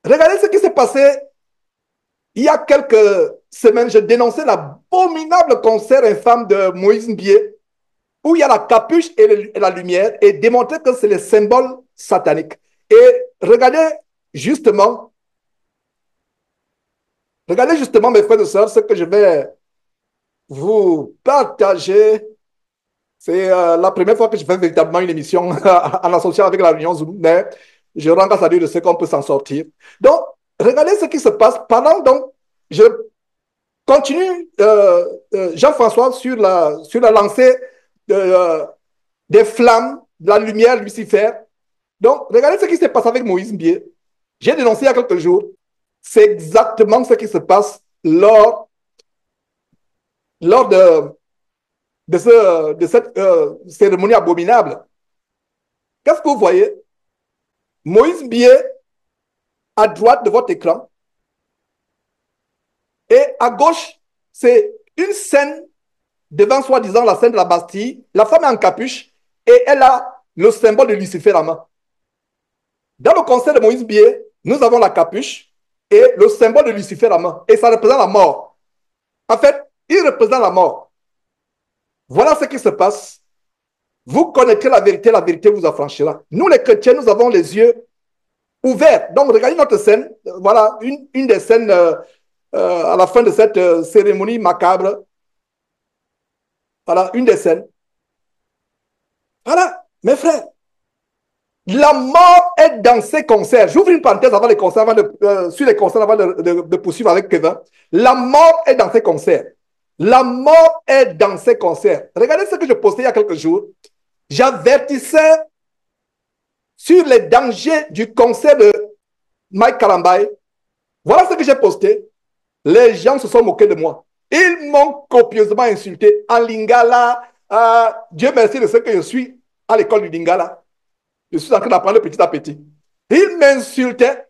regardez ce qui s'est passé il y a quelques semaines. Je dénonçais l'abominable concert infâme de Moïse Mbié, où il y a la capuche et la lumière, et démontrer que c'est les symboles sataniques. Et regardez justement, mes frères et sœurs, ce que je vais vous partager. C'est la première fois que je fais véritablement une émission en associant avec la Réunion Zoulou, mais je rends grâce à Dieu de ce qu'on peut s'en sortir. Donc, regardez ce qui se passe. Pendant donc, je continue, Jean-François, sur la lancée des flammes, de la lumière, Lucifer. Donc, regardez ce qui se passe avec Moïse Mbié. J'ai dénoncé il y a quelques jours. C'est exactement ce qui se passe lors de cette cérémonie abominable. Qu'est-ce que vous voyez? Moïse Mbié, à droite de votre écran, et à gauche, c'est une scène devant soi-disant la scène de la Bastille. La femme est en capuche et elle a le symbole de Lucifer à main. Dans le concert de Moïse Mbié, nous avons la capuche et le symbole de Lucifer à main. Et ça représente la mort. En fait, il représente la mort. Voilà ce qui se passe. Vous connaîtrez la vérité vous affranchira. Nous, les chrétiens, nous avons les yeux ouverts. Donc, regardez notre scène. Voilà, une des scènes à la fin de cette cérémonie macabre. Voilà, une des scènes. Voilà, mes frères. La mort est dans ces concerts. J'ouvre une parenthèse avant les concerts, sur les concerts, avant de poursuivre avec Kevin. La mort est dans ces concerts. La mort est dans ces concerts. Regardez ce que je postais il y a quelques jours. J'avertissais sur les dangers du concert de Mike Karambay. Voilà ce que j'ai posté. Les gens se sont moqués de moi. Ils m'ont copieusement insulté en lingala. Dieu merci de ce que je suis à l'école du lingala. Je suis en train d'apprendre petit à petit. Ils m'insultaient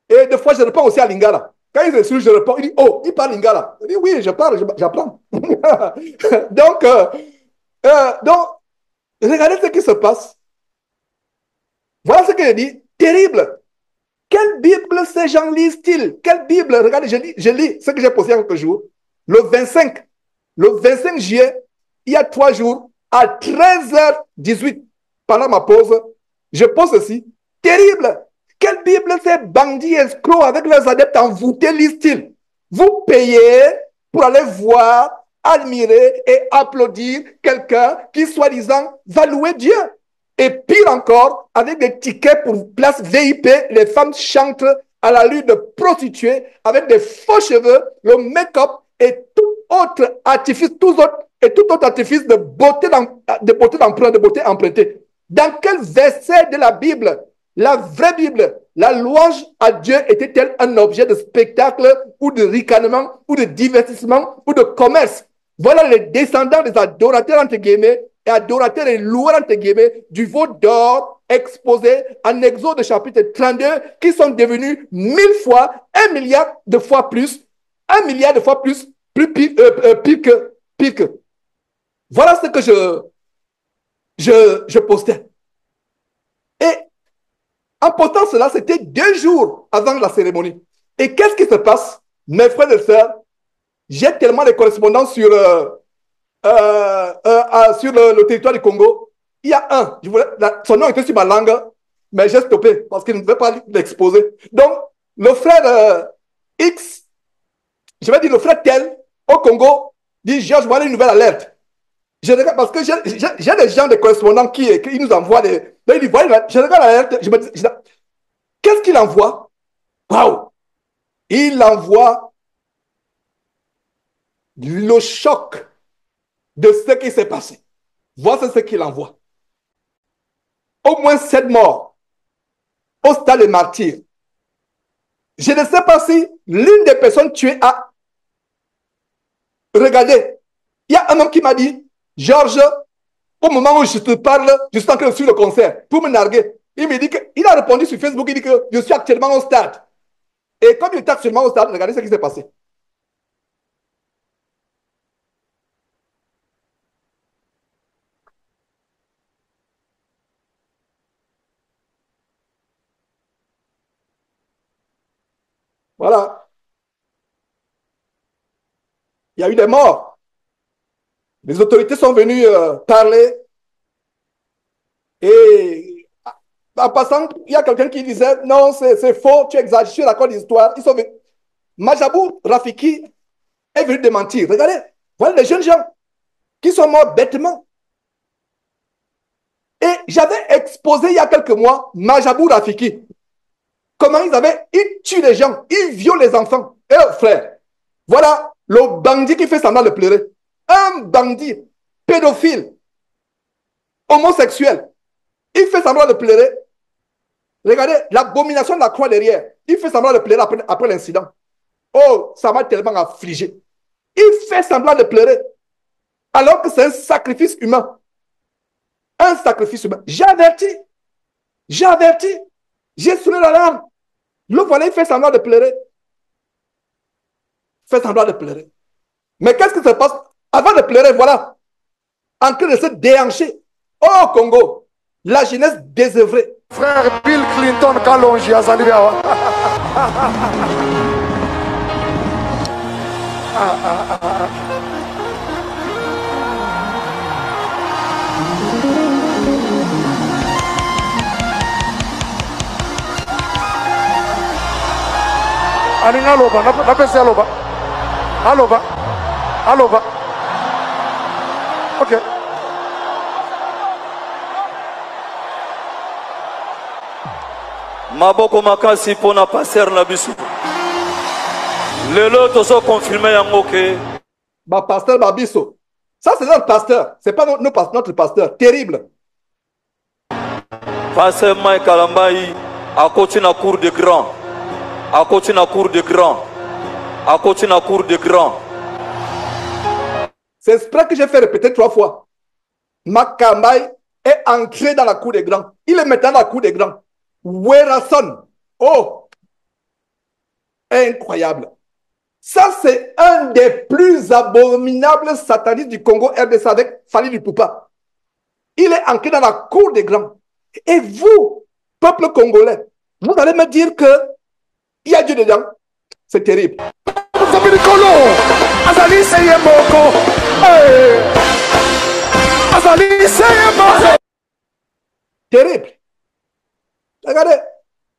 et des fois je réponds aussi à lingala. Quand ils insultent, je réponds. Ils disent, oh, il parle lingala. Je dis, oui, je parle, j'apprends. donc, regardez ce qui se passe. Voilà ce que je dis. Terrible. Quelle Bible ces gens lisent-ils? Quelle Bible? Regardez, je lis ce que j'ai posté il y a quelques jours. Le 25 juillet, il y a 3 jours, à 13h18, pendant ma pause, je pose ceci. Terrible. Quelle Bible ces bandits escrocs avec leurs adeptes envoûtés lisent-ils? Vous payez pour aller voir, admirer et applaudir quelqu'un qui, soi-disant, va louer Dieu. Et pire encore, avec des tickets pour place VIP, les femmes chantent à la lutte de prostituées avec des faux cheveux, le make-up et tout autre artifice, tout autre artifice de beauté d'emprunt, de beauté empruntée. Dans quel verset de la Bible, la vraie Bible, la louange à Dieu était-elle un objet de spectacle ou de ricanement ou de divertissement ou de commerce? Voilà les descendants des adorateurs, entre guillemets, et adorateurs et loueurs entre guillemets du veau d'or exposé en Exode chapitre 32 qui sont devenus 1000 fois, 1 milliard de fois plus, 1 milliard de fois plus pire que. Voilà ce que je postais. Et en postant cela, c'était 2 jours avant la cérémonie. Et qu'est-ce qui se passe, mes frères et sœurs? J'ai tellement de correspondances sur le territoire du Congo. Il y a un, son nom était sur ma langue, mais j'ai stoppé parce qu'il ne veut pas l'exposer. Donc, le frère X, je vais dire le frère tel, au Congo, dit Georges, voilà une nouvelle alerte. Je regarde, parce que j'ai des gens, des correspondants qui nous envoient des. Donc, il dit, voilà, je regarde l'alerte, je me dis, qu'est-ce qu'il envoie? Waouh! Il envoie le choc de ce qui s'est passé. Voici ce qu'il envoie. Au moins 7 morts au stade des martyrs. Je ne sais pas si l'une des personnes tuées a regardé. Il y a un homme qui m'a dit, Georges, au moment où je te parle, je suis en train de suivre le concert pour me narguer. Il me dit qu'il a répondu sur Facebook, il dit que je suis actuellement au stade. Et comme il est actuellement au stade, regardez ce qui s'est passé. Voilà. Il y a eu des morts. Les autorités sont venues parler. Et en passant, il y a quelqu'un qui disait, non, c'est faux, tu exagères, je suis d'accord d'histoire. Ils sont venus. Majabou Rafiki est venu démentir. Regardez, voilà les jeunes gens qui sont morts bêtement. Et j'avais exposé il y a quelques mois Majabou Rafiki. Comment ils tuent les gens, ils violent les enfants. Et frère, voilà le bandit qui fait semblant de pleurer. Un bandit pédophile, homosexuel. Il fait semblant de pleurer. Regardez l'abomination de la croix derrière. Il fait semblant de pleurer après l'incident. Oh, ça m'a tellement affligé. Il fait semblant de pleurer. Alors que c'est un sacrifice humain. Un sacrifice humain. J'ai averti. J'ai sonné l'alarme. Le voilà, il fait semblant de pleurer. Mais qu'est-ce qui se passe? Avant de pleurer, voilà. En train de se déhancher. Oh, Congo. La jeunesse désœuvrée. Frère Bill Clinton, Kalonji, Azali. Aninga loba, napesi aloba. Aloba. Ok. Maboko makasi pona passer na biso. Lelo tozo confirmer yango ke pasteur Babiso. Ça c'est notre pasteur, c'est pas notre pasteur, terrible. Pasteur Mike Kalambai akoti na cour de grand. C'est exprès que j'ai fait répéter 3 fois. Makambai est entré dans la cour des grands. Il est maintenant dans la cour des grands. Werason. Oh! Incroyable. Ça, c'est un des plus abominables satanistes du Congo RDC avec Fali Lupupa. Il est entré dans la cour des grands. Et vous, peuple congolais, vous allez me dire que il y a Dieu dedans. C'est terrible. Terrible. Regardez,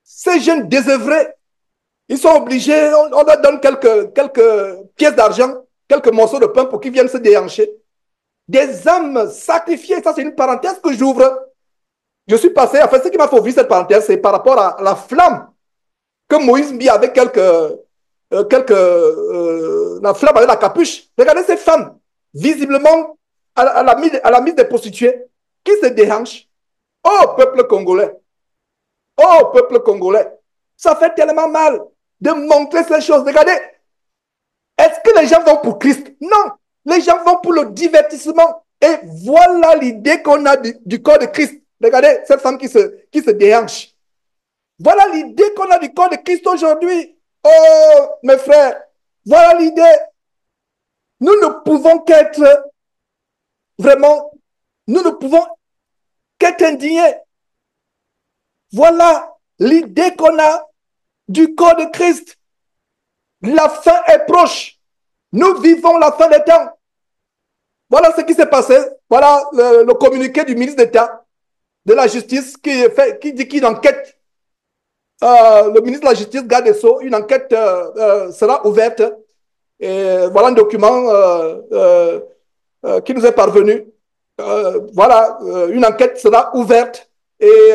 ces jeunes désœuvrés, ils sont obligés, on leur donne quelques pièces d'argent, quelques morceaux de pain pour qu'ils viennent se déhancher. Des âmes sacrifiées, ça c'est une parenthèse que j'ouvre. Je suis passé, en fait, ce qui m'a fait ouvrir cette parenthèse, c'est par rapport à la flamme que Moïse mit avec la flamme avec la capuche. Regardez ces femmes, visiblement à la mise des prostituées, qui se déhanchent. Oh, peuple congolais! Ça fait tellement mal de montrer ces choses. Regardez, est-ce que les gens vont pour Christ? Non, les gens vont pour le divertissement. Et voilà l'idée qu'on a du corps de Christ. Regardez cette femme qui se déhanche. Voilà l'idée qu'on a du corps de Christ aujourd'hui. Oh, mes frères, voilà l'idée. Nous ne pouvons qu'être vraiment, nous ne pouvons qu'être indignés. Voilà l'idée qu'on a du corps de Christ. La fin est proche. Nous vivons la fin des temps. Voilà ce qui s'est passé. Voilà le communiqué du ministre d'État de la Justice qui dit qu'une enquête, le ministre de la Justice, garde des Sceaux, une enquête sera ouverte. Et voilà un document qui nous est parvenu. Voilà, une enquête sera ouverte et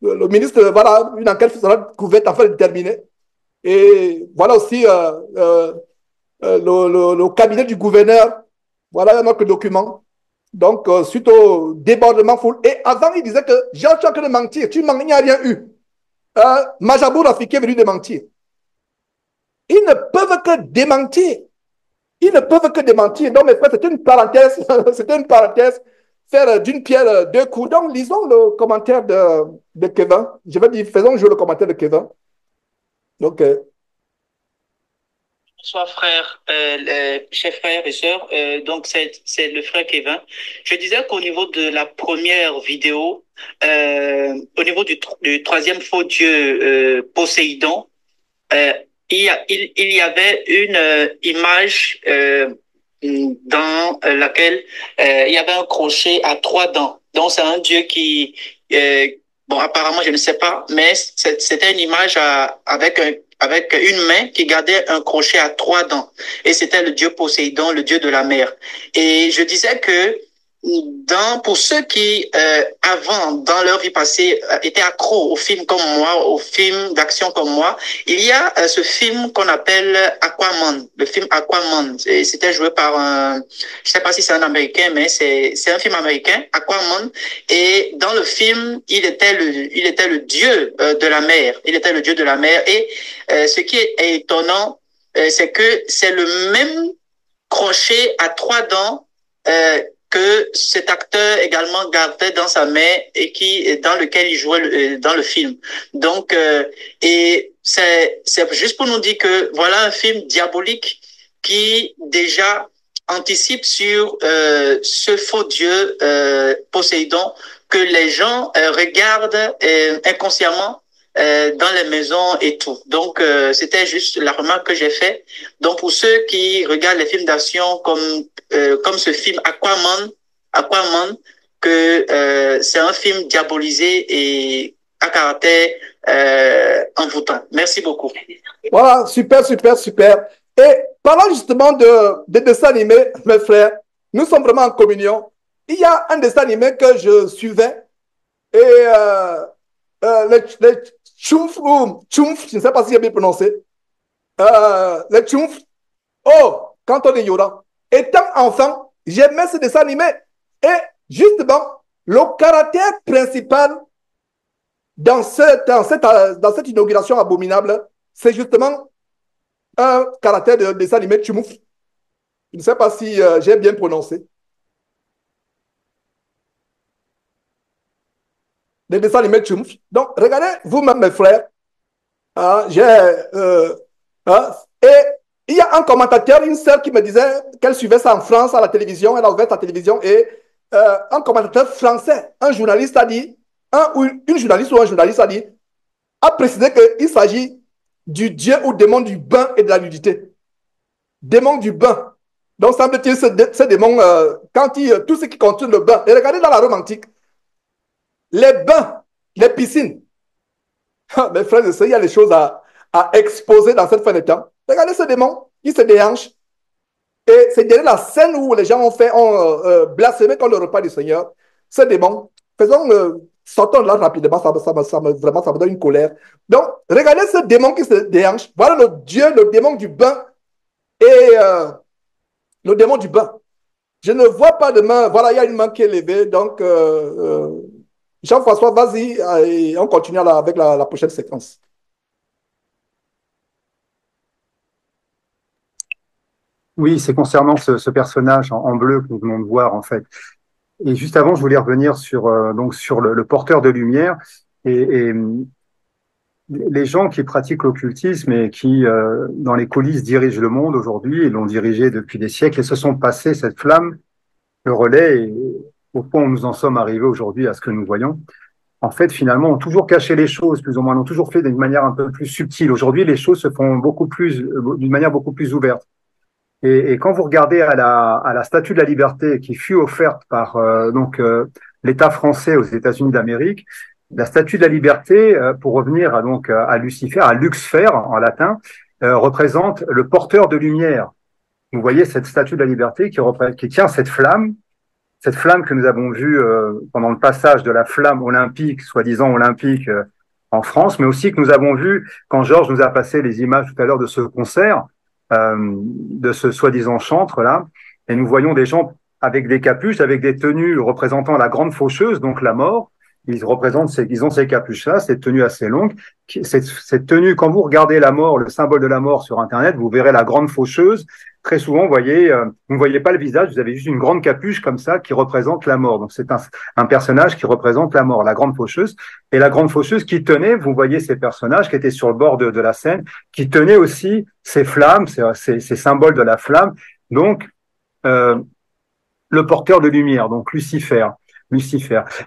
le ministre, voilà, une enquête sera ouverte afin de déterminer. Et voilà aussi le cabinet du gouverneur, voilà un autre document. Donc, suite au débordement full. Et avant, il disait que j'ai en train de mentir, tu mens, il n'y a rien eu. Majabou Rafiki est venu démentir. Ils ne peuvent que démentir. Ils ne peuvent que démentir. Donc, mes frères, c'était une parenthèse. C'était une parenthèse. Faire d'une pierre deux coups. Donc, lisons le commentaire de Kevin. Je vais dire, faisons jouer le commentaire de Kevin. Donc, Bonsoir frère, chers frères et sœurs. Donc c'est le frère Kevin. Je disais qu'au niveau de la première vidéo, au niveau du troisième faux dieu Poséidon, il y avait une image dans laquelle il y avait un crochet à 3 dents. Donc c'est un dieu qui, bon apparemment je ne sais pas, mais c'était une image avec une main qui gardait un crochet à 3 dents. Et c'était le dieu Poséidon, le dieu de la mer. Et je disais que pour ceux qui, avant, dans leur vie passée, étaient accros aux films comme moi, aux films d'action comme moi, il y a ce film qu'on appelle Aquaman, le film Aquaman. C'était joué par je sais pas si c'est un Américain, mais c'est un film américain, Aquaman. Et dans le film, il était le dieu de la mer. Il était le dieu de la mer. Et ce qui est étonnant, c'est que c'est le même crochet à 3 dents que cet acteur également gardait dans sa main et dans lequel il jouait dans le film. Donc, et c'est juste pour nous dire que voilà un film diabolique qui déjà anticipe sur ce faux dieu Poséidon que les gens regardent inconsciemment dans les maisons et tout. Donc, c'était juste la remarque que j'ai faite. Donc, pour ceux qui regardent les films d'action comme ce film Aquaman, que c'est un film diabolisé et à caractère envoûtant. Merci beaucoup. Voilà, super, super, super. Et parlant justement de dessins animés, mes frères, nous sommes vraiment en communion. Il y a un dessin animé que je suivais et les Tchoumf, je ne sais pas si j'ai bien prononcé. Les Tchoumf, oh, quand on est Yoda. Étant enfant, j'aimais ce dessin animé. Et justement, le caractère principal dans cette inauguration abominable, c'est justement un caractère de dessin animé Tchoumf. Je ne sais pas si j'ai bien prononcé. Des dessins animés Tchoumf. Donc, regardez vous-même, mes frères. Et il y a un commentateur, une sœur qui me disait qu'elle suivait ça en France à la télévision. Elle a ouvert la télévision et un commentateur français, un journaliste a dit, une journaliste ou un journaliste a précisé qu'il s'agit du dieu ou démon du bain et de la nudité. Démon du bain. Donc, semble-t-il, ce démon, tout ce qui contient le bain. Et regardez dans la Rome antique, les bains, les piscines. Mes frères et sœurs, il y a des choses à exposer dans cette fin de temps. Regardez ce démon, il se déhanche. Et c'est derrière la scène où les gens ont blasphémé contre le repas du Seigneur. Ce démon, sortons là rapidement, vraiment, ça me donne une colère. Donc, regardez ce démon qui se déhanche. Voilà le dieu, le démon du bain et le démon du bain. Je ne vois pas de main. Voilà, il y a une main qui est levée. Donc, Jean-François, vas-y, et on continue avec la prochaine séquence. Oui, c'est concernant ce personnage en bleu que nous venons de voir, en fait. Et juste avant, je voulais revenir donc sur le porteur de lumière et les gens qui pratiquent l'occultisme et qui, dans les coulisses, dirigent le monde aujourd'hui et l'ont dirigé depuis des siècles et se sont passés cette flamme, le relais, et au point où nous en sommes arrivés aujourd'hui à ce que nous voyons. En fait, finalement, ont toujours caché les choses, plus ou moins, l'ont toujours fait d'une manière un peu plus subtile. Aujourd'hui, les choses se font d'une manière beaucoup plus ouverte. Et quand vous regardez à la Statue de la Liberté qui fut offerte par l'État français aux États-Unis d'Amérique, la Statue de la Liberté, pour revenir à Lucifer, à Luxfer en latin, représente le porteur de lumière. Vous voyez cette Statue de la Liberté qui tient cette flamme que nous avons vue pendant le passage de la flamme olympique, soi-disant olympique, en France, mais aussi que nous avons vu quand Georges nous a passé les images tout à l'heure de ce concert, de ce soi-disant chantre là, et nous voyons des gens avec des capuches, avec des tenues représentant la grande faucheuse, donc la mort. Ils ont ces capuches-là, cette tenue assez longue. Cette tenue, quand vous regardez la mort, le symbole de la mort sur Internet, vous verrez la grande faucheuse. Très souvent, vous ne voyez pas le visage, vous avez juste une grande capuche comme ça qui représente la mort. Donc c'est un personnage qui représente la mort, la grande faucheuse. Et la grande faucheuse qui tenait, vous voyez ces personnages qui étaient sur le bord de la scène, qui tenaient aussi ces flammes, ces symboles de la flamme. Donc, le porteur de lumière, donc Lucifer.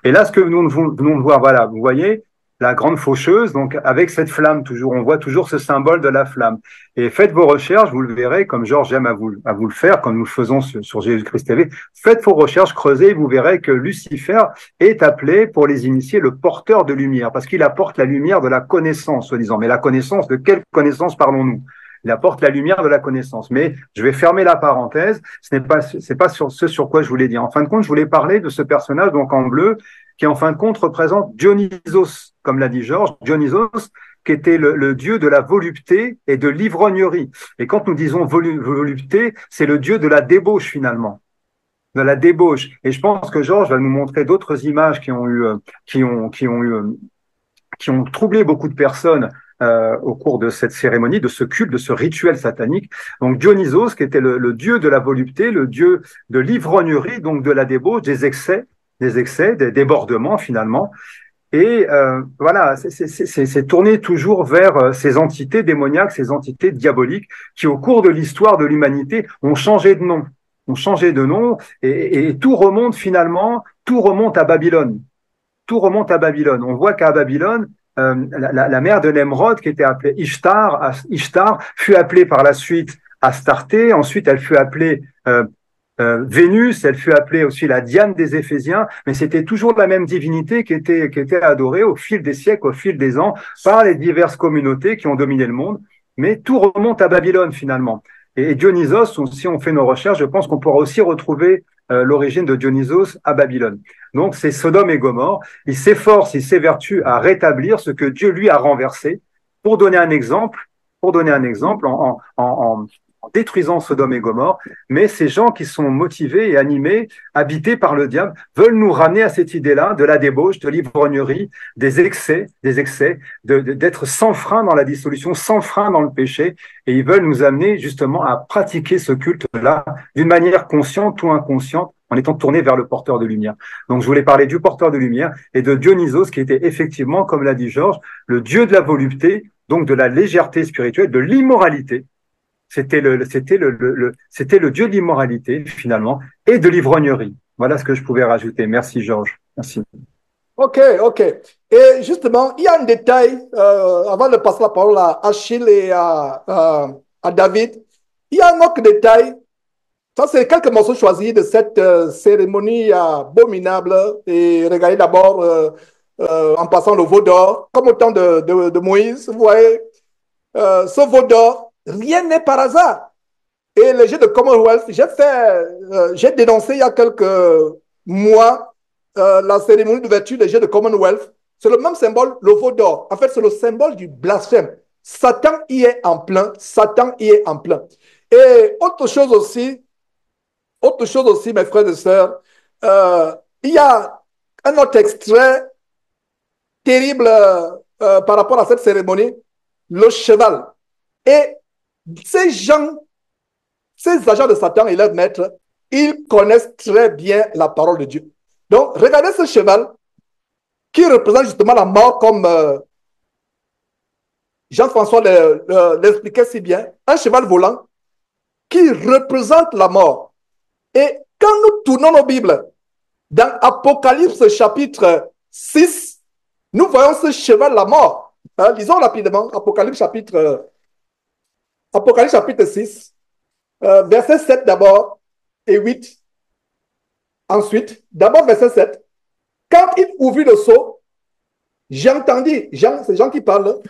Et là, ce que nous venons de voir, voilà, vous voyez, la grande faucheuse, donc avec cette flamme toujours, on voit toujours ce symbole de la flamme. Et faites vos recherches, vous le verrez, comme Georges aime à vous le faire, comme nous le faisons sur Jésus-Christ TV. Faites vos recherches, creusez, et vous verrez que Lucifer est appelé, pour les initiés, le porteur de lumière, parce qu'il apporte la lumière de la connaissance, soi-disant. Mais la connaissance, de quelle connaissance parlons-nous? Il apporte la lumière de la connaissance. Mais je vais fermer la parenthèse. C'est pas ce sur quoi je voulais dire. En fin de compte, je voulais parler de ce personnage, donc en bleu, qui en fin de compte représente Dionysos, comme l'a dit Georges. Dionysos, qui était le dieu de la volupté et de l'ivrognerie. Et quand nous disons volupté, c'est le dieu de la débauche, finalement. De la débauche. Et je pense que Georges va nous montrer d'autres images qui ont troublé beaucoup de personnes au cours de cette cérémonie, de ce culte, de ce rituel satanique. Donc Dionysos, qui était le dieu de la volupté, le dieu de l'ivrognerie, donc de la débauche, des excès, des débordements finalement. Et voilà, c'est tourné toujours vers ces entités démoniaques, ces entités diaboliques qui, au cours de l'histoire de l'humanité, ont changé de nom. Et tout remonte finalement, à Babylone. Tout remonte à Babylone. On voit qu'à Babylone, la mère de Nemrod, qui était appelée Ishtar, fut appelée par la suite Astarté. Ensuite, elle fut appelée Vénus. Elle fut appelée aussi la Diane des Éphésiens. Mais c'était toujours la même divinité qui était adorée au fil des siècles, au fil des ans, par les diverses communautés qui ont dominé le monde. Mais tout remonte à Babylone finalement. Et Dionysos, si on fait nos recherches, je pense qu'on pourra aussi retrouver l'origine de Dionysos à Babylone. Donc c'est Sodome et Gomorrhe. Il s'évertue à rétablir ce que Dieu lui a renversé. Pour donner un exemple, en détruisant Sodome et Gomorrhe, mais ces gens qui sont motivés et animés, habités par le diable, veulent nous ramener à cette idée-là de la débauche, de l'ivrognerie, des excès, d'être sans frein dans la dissolution, sans frein dans le péché, et ils veulent nous amener justement à pratiquer ce culte-là d'une manière consciente ou inconsciente, en étant tourné vers le porteur de lumière. Donc je voulais parler du porteur de lumière et de Dionysos, qui était effectivement, comme l'a dit Georges, le dieu de la volupté, donc de la légèreté spirituelle, de l'immoralité. C'était le dieu de l'immoralité, finalement, et de l'ivrognerie. Voilà ce que je pouvais rajouter. Merci, Georges. Merci. Ok. Et justement, il y a un détail, avant de passer la parole à Achille et à David, il y a un autre détail. Ça, c'est quelques morceaux choisis de cette cérémonie abominable. Et regardez d'abord, en passant le veau d'or, comme au temps de Moïse, vous voyez, ce veau d'or, rien n'est par hasard. Et le jeu de Commonwealth, j'ai dénoncé il y a quelques mois la cérémonie d'ouverture des jeux de Commonwealth. C'est le même symbole, le veau d'or. En fait, c'est le symbole du blasphème. Satan y est en plein. Et autre chose aussi, mes frères et sœurs, il y a un autre extrait terrible par rapport à cette cérémonie, le cheval. Et ces gens ces agents de Satan et leurs maîtres, ils connaissent très bien la parole de Dieu. Donc, regardez ce cheval qui représente justement la mort comme Jean-François l'expliquait si bien. Un cheval volant qui représente la mort. Et quand nous tournons nos Bibles, dans Apocalypse chapitre 6, nous voyons ce cheval, la mort. Lisons rapidement Apocalypse chapitre 6, verset 7 d'abord et 8. Ensuite, d'abord verset 7. Quand il ouvrit le seau, j'entendis, c'est Jean qui parle,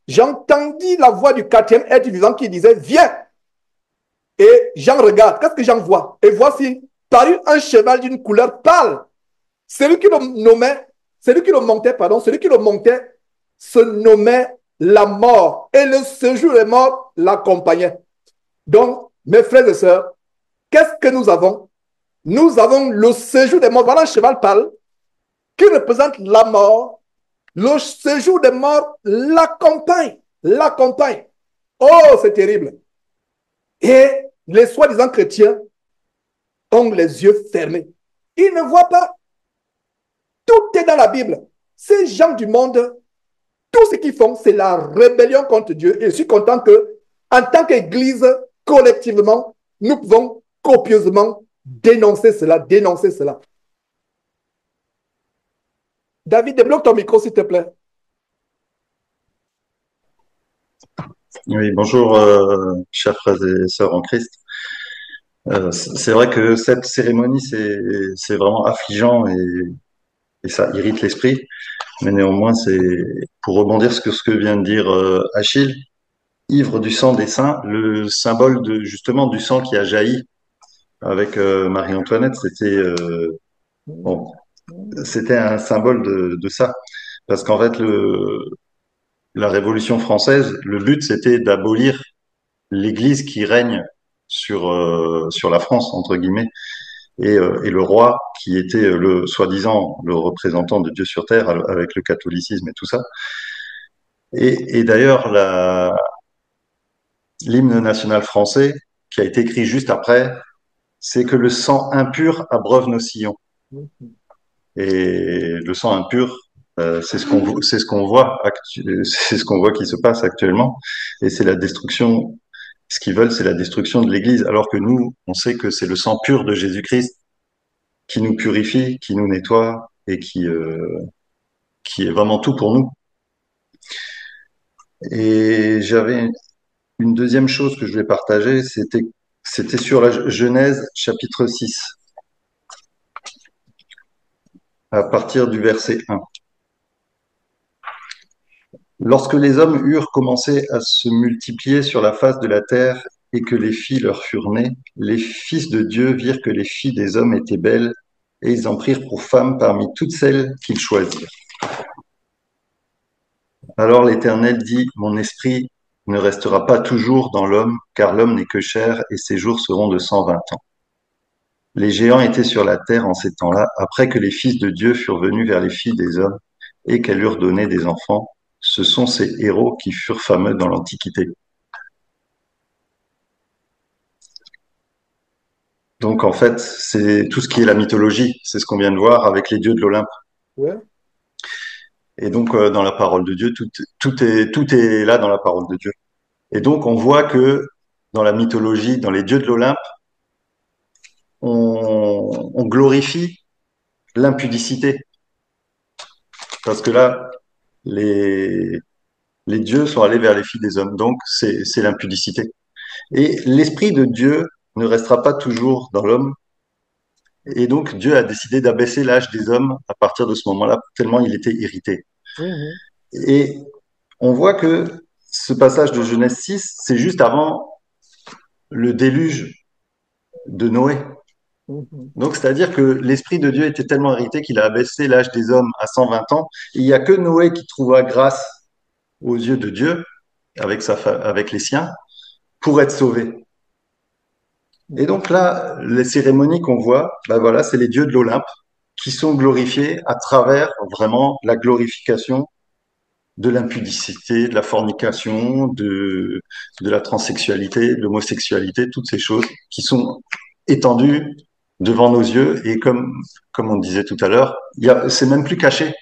j'entendis la voix du quatrième être vivant qui disait, viens. Et Jean regarde, qu'est-ce que Jean voit? Et voici, parut un cheval d'une couleur pâle. Celui qui le montait se nommait la mort. Et le séjour des morts l'accompagnait. Donc, mes frères et sœurs, qu'est-ce que nous avons? Nous avons le séjour des morts. Voilà un cheval pâle qui représente la mort. Le séjour des morts l'accompagne. Oh, c'est terrible. Et les soi-disant chrétiens ont les yeux fermés. Ils ne voient pas. Tout est dans la Bible. Ces gens du monde, tout ce qu'ils font, c'est la rébellion contre Dieu. Et je suis content que, en tant qu'Église, collectivement, nous pouvons copieusement dénoncer cela. David, débloque ton micro, s'il te plaît. Oui, bonjour, chers frères et sœurs en Christ. C'est vrai que cette cérémonie, c'est vraiment affligeant et ça irrite l'esprit. Mais néanmoins, c'est pour rebondir sur ce que vient de dire Achille, ivre du sang des saints, le symbole justement du sang qui a jailli avec Marie-Antoinette, c'était un symbole de ça. Parce qu'en fait, la Révolution française, le but, c'était d'abolir l'Église qui règne sur la France, entre guillemets, et le roi qui était soi-disant le représentant de Dieu sur terre avec le catholicisme et tout ça. Et d'ailleurs, l'hymne national français, qui a été écrit juste après, c'est que le sang impur abreuve nos sillons. Et le sang impur, c'est ce qu'on voit qui se passe actuellement, et c'est la destruction. Ce qu'ils veulent, c'est la destruction de l'Église, alors que nous, on sait que c'est le sang pur de Jésus-Christ qui nous purifie, qui nous nettoie et qui est vraiment tout pour nous. Et j'avais une deuxième chose que je vais partager, c'était sur la Genèse chapitre 6, à partir du verset 1. Lorsque les hommes eurent commencé à se multiplier sur la face de la terre et que les filles leur furent nées, les fils de Dieu virent que les filles des hommes étaient belles et ils en prirent pour femmes parmi toutes celles qu'ils choisirent. Alors l'Éternel dit, mon esprit ne restera pas toujours dans l'homme, car l'homme n'est que chair et ses jours seront de 120 ans. Les géants étaient sur la terre en ces temps-là, après que les fils de Dieu furent venus vers les filles des hommes et qu'elles leur donnaient des enfants. Ce sont ces héros qui furent fameux dans l'Antiquité. Donc en fait, c'est tout ce qui est la mythologie, c'est ce qu'on vient de voir avec les dieux de l'Olympe. Ouais. Et donc dans la parole de Dieu, tout est là dans la parole de Dieu. Et donc on voit que dans la mythologie, dans les dieux de l'Olympe, on glorifie l'impudicité. Parce que là, les dieux sont allés vers les filles des hommes, donc c'est l'impudicité. Et l'esprit de Dieu ne restera pas toujours dans l'homme, et donc Dieu a décidé d'abaisser l'âge des hommes à partir de ce moment-là, tellement il était irrité. Et on voit que ce passage de Genèse 6, c'est juste avant le déluge de Noé. Donc, c'est-à-dire que l'Esprit de Dieu était tellement irrité qu'il a abaissé l'âge des hommes à 120 ans. Et il n'y a que Noé qui trouva grâce aux yeux de Dieu, avec les siens, pour être sauvé. Et donc là, les cérémonies qu'on voit, ben voilà, c'est les dieux de l'Olympe qui sont glorifiés à travers vraiment la glorification de l'impudicité, de la fornication, de la transsexualité, de l'homosexualité, toutes ces choses qui sont étendues devant nos yeux et comme on disait tout à l'heure, c'est même plus caché.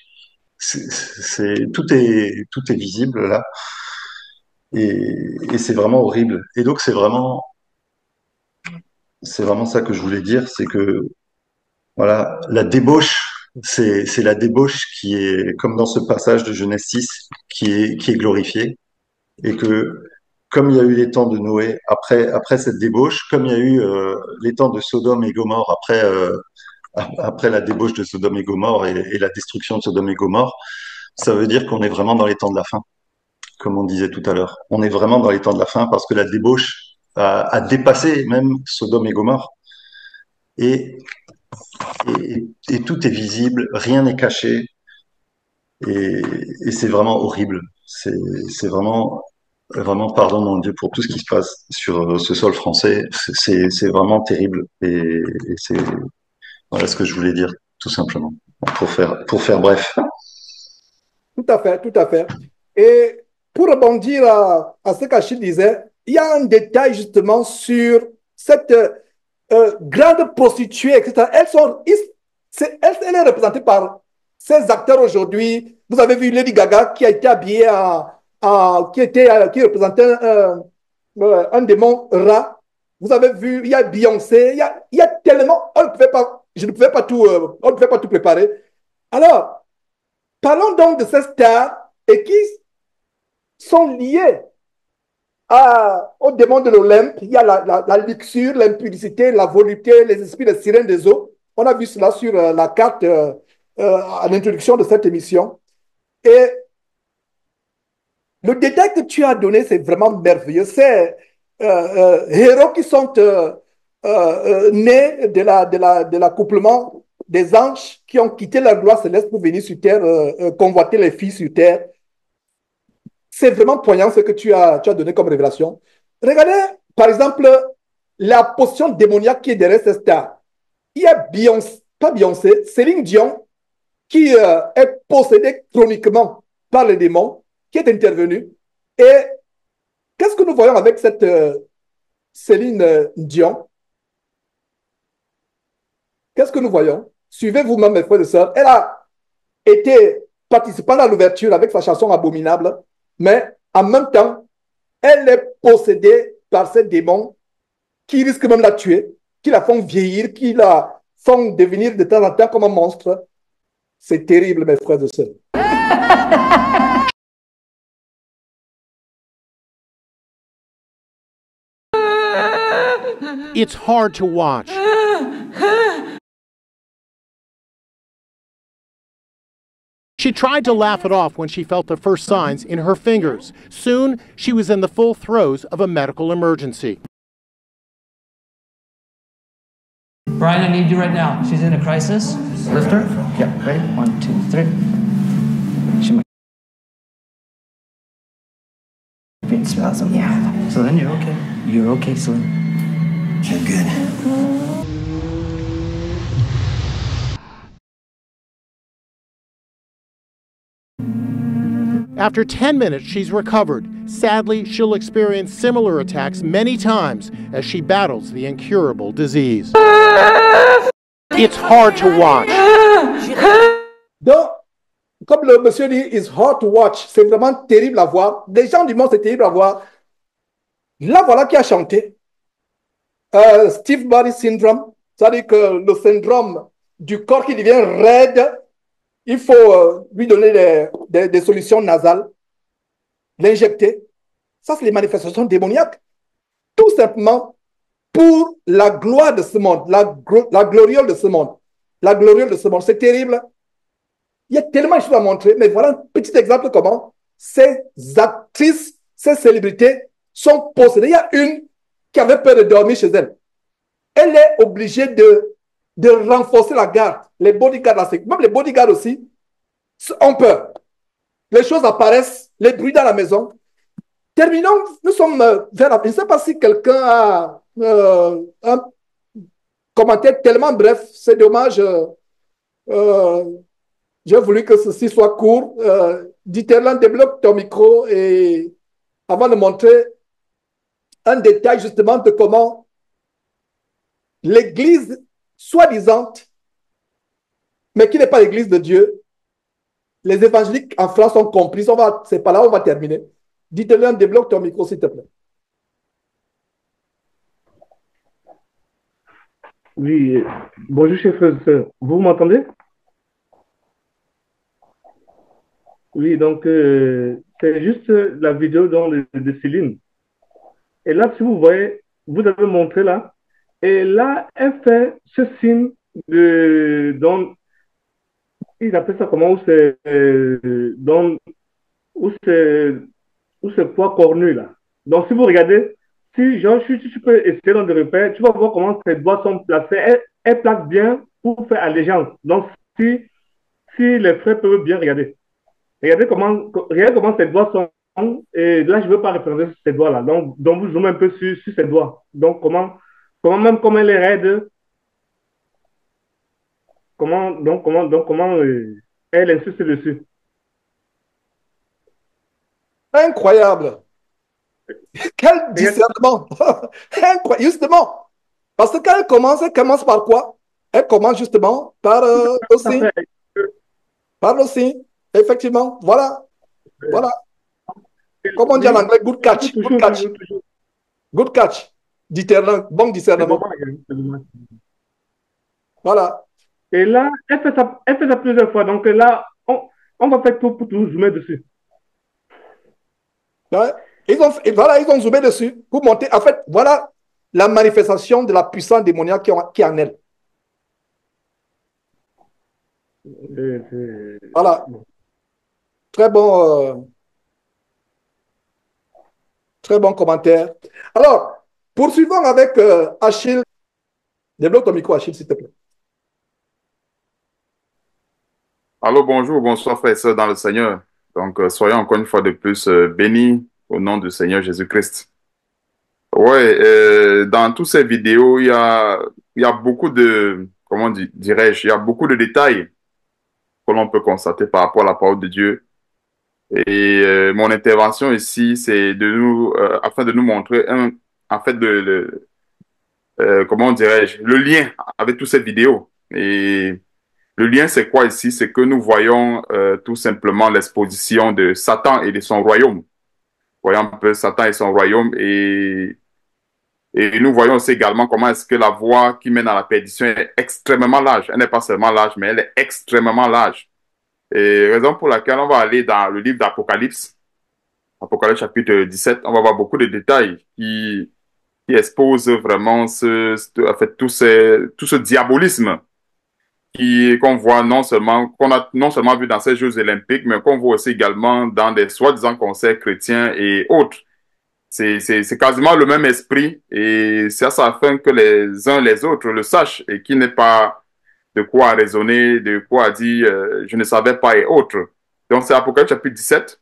Tout est visible là et c'est vraiment horrible. Et donc c'est vraiment ça que je voulais dire, c'est que voilà, la débauche, c'est la débauche qui est comme dans ce passage de Genèse 6 qui est glorifiée et que comme il y a eu les temps de Noé après cette débauche, comme il y a eu les temps de Sodome et Gomorrhe après la débauche de Sodome et Gomorrhe et la destruction de Sodome et Gomorrhe, ça veut dire qu'on est vraiment dans les temps de la fin, comme on disait tout à l'heure. On est vraiment dans les temps de la fin parce que la débauche a dépassé même Sodome et Gomorrhe. Et, et tout est visible, rien n'est caché, et c'est vraiment horrible. C'est vraiment, vraiment, pardon mon Dieu, pour tout ce qui se passe sur ce sol français, c'est vraiment terrible. Et c'est voilà ce que je voulais dire, tout simplement, pour faire bref. Tout à fait, tout à fait. Et pour rebondir à ce qu'Achille disait, il y a un détail justement sur cette grande prostituée, etc. Elle est représentée par ces acteurs aujourd'hui. Vous avez vu Lady Gaga qui a été habillée qui représentait un démon rat. Vous avez vu, il y a Beyoncé, il y a tellement, on ne pouvait pas tout préparer. Alors, parlons donc de ces stars et qui sont liés au démon de l'Olympe. Il y a la luxure, l'impudicité, la volupté, les esprits de sirènes des eaux. On a vu cela sur la carte à l'introduction de cette émission. Et le détail que tu as donné, c'est vraiment merveilleux. C'est héros qui sont nés de l'accouplement des anges qui ont quitté la gloire céleste pour venir sur terre, convoiter les filles sur terre. C'est vraiment poignant ce que tu as donné comme révélation. Regardez, par exemple, la potion démoniaque qui est derrière cette star. Il y a Beyoncé, pas Beyoncé, Céline Dion, qui est possédée chroniquement par les démons, qui est intervenue. Et qu'est-ce que nous voyons avec cette Céline Dion? Qu'est-ce que nous voyons? Suivez vous-même, mes frères et sœurs. Elle a été participante à l'ouverture avec sa chanson Abominable, mais en même temps, elle est possédée par ces démons qui risquent même de la tuer, qui la font vieillir, qui la font devenir de temps en temps comme un monstre. C'est terrible, mes frères et sœurs. It's hard to watch. She tried to laugh it off when she felt the first signs in her fingers. Soon, she was in the full throes of a medical emergency. Brian, I need you right now. She's in a crisis. Lift her. Yeah, ready? 1, 2, 3. She might be in spasm. Yeah. Celine, you're okay. You're okay, Celine. You're good. After 10 minutes, she's recovered. Sadly, she'll experience similar attacks many times as she battles the incurable disease. It's hard to watch. Donc, comme le monsieur dit, it's hard to watch. C'est vraiment terrible à voir. Les gens du monde, c'est terrible à voir. Là, voilà qui a chanté. Steve Body Syndrome. C'est-à-dire que le syndrome du corps qui devient raide, il faut lui donner des solutions nasales, l'injecter. Ça, c'est les manifestations démoniaques. Tout simplement pour la gloire de ce monde, la gloriole de ce monde. La gloriole de ce monde, c'est terrible. Il y a tellement de choses à montrer, mais voilà un petit exemple comment ces actrices, ces célébrités sont possédées. Il y a une qui avait peur de dormir chez elle. Elle est obligée de renforcer la garde. Les bodyguards, même les bodyguards aussi, ont peur. Les choses apparaissent, les bruits dans la maison. Terminons, nous sommes vers la fin. Je ne sais pas si quelqu'un a un commentaire tellement bref, c'est dommage. j'ai voulu que ceci soit court. Dieterland, débloque ton micro et avant de montrer un détail justement de comment l'Église soi-disant, mais qui n'est pas l'Église de Dieu, les évangéliques en France ont compris. C'est par là on va terminer. Dieterland, débloque ton micro s'il te plaît. Oui, bonjour chers frères et sœurs. Vous m'entendez? Oui, donc c'est juste la vidéo de Céline. Et là, si vous voyez, vous avez montré là, et là, elle fait ce signe ils appellent ça comment, où c'est poids cornu là. Donc si vous regardez, si tu peux essayer dans des repères, tu vas voir comment ses doigts sont placés. Elle place bien pour faire allégeance. Donc si les frères peuvent bien regarder. Regardez comment ses doigts sont. Et là, je ne veux pas représenter ces doigts-là. Donc, vous zoomez un peu sur ces doigts. Donc, comment elle est raide. Comment elle insiste dessus. Incroyable. Quel discernement. Incroyable. Justement. Parce que quand elle commence par quoi? Elle commence justement par le signe. Par le signe. Effectivement. Voilà. Voilà. Comme on dit en anglais, good catch. Good catch. Good catch. Bon discernement. Voilà. Et là, elle fait ça plusieurs fois. Donc là, on va faire tout pour tout zoomer dessus. Ouais. Ils ont zoomé dessus pour monter. En fait, voilà la manifestation de la puissance démoniaque qui est en elle. Voilà. Très bon commentaire. Alors, poursuivons avec Achille. Débloque ton micro, Achille, s'il te plaît. Allô, bonjour, bonsoir frères et sœurs dans le Seigneur. Donc, soyons encore une fois de plus bénis au nom du Seigneur Jésus-Christ. Ouais, dans toutes ces vidéos, il y a beaucoup de, comment dirais-je, il y a beaucoup de détails que l'on peut constater par rapport à la parole de Dieu. Et mon intervention ici, c'est afin de nous montrer comment dirais-je, le lien avec toutes ces vidéos. Et le lien, c'est quoi ici? C'est que nous voyons tout simplement l'exposition de Satan et de son royaume. Voyons un peu Satan et son royaume et nous voyons aussi également comment est-ce que la voie qui mène à la perdition est extrêmement large. Elle n'est pas seulement large, mais elle est extrêmement large. Et raison pour laquelle on va aller dans le livre d'Apocalypse, Apocalypse chapitre 17, on va voir beaucoup de détails qui exposent vraiment tout ce diabolisme qu'on a non seulement vu dans ces Jeux olympiques, mais qu'on voit aussi également dans des soi-disant concerts chrétiens et autres. C'est quasiment le même esprit et c'est à ça afin que les uns les autres le sachent et qu'il n'ait pas de quoi raisonner, de quoi dire je ne savais pas et autres. Donc c'est Apocalypse chapitre 17.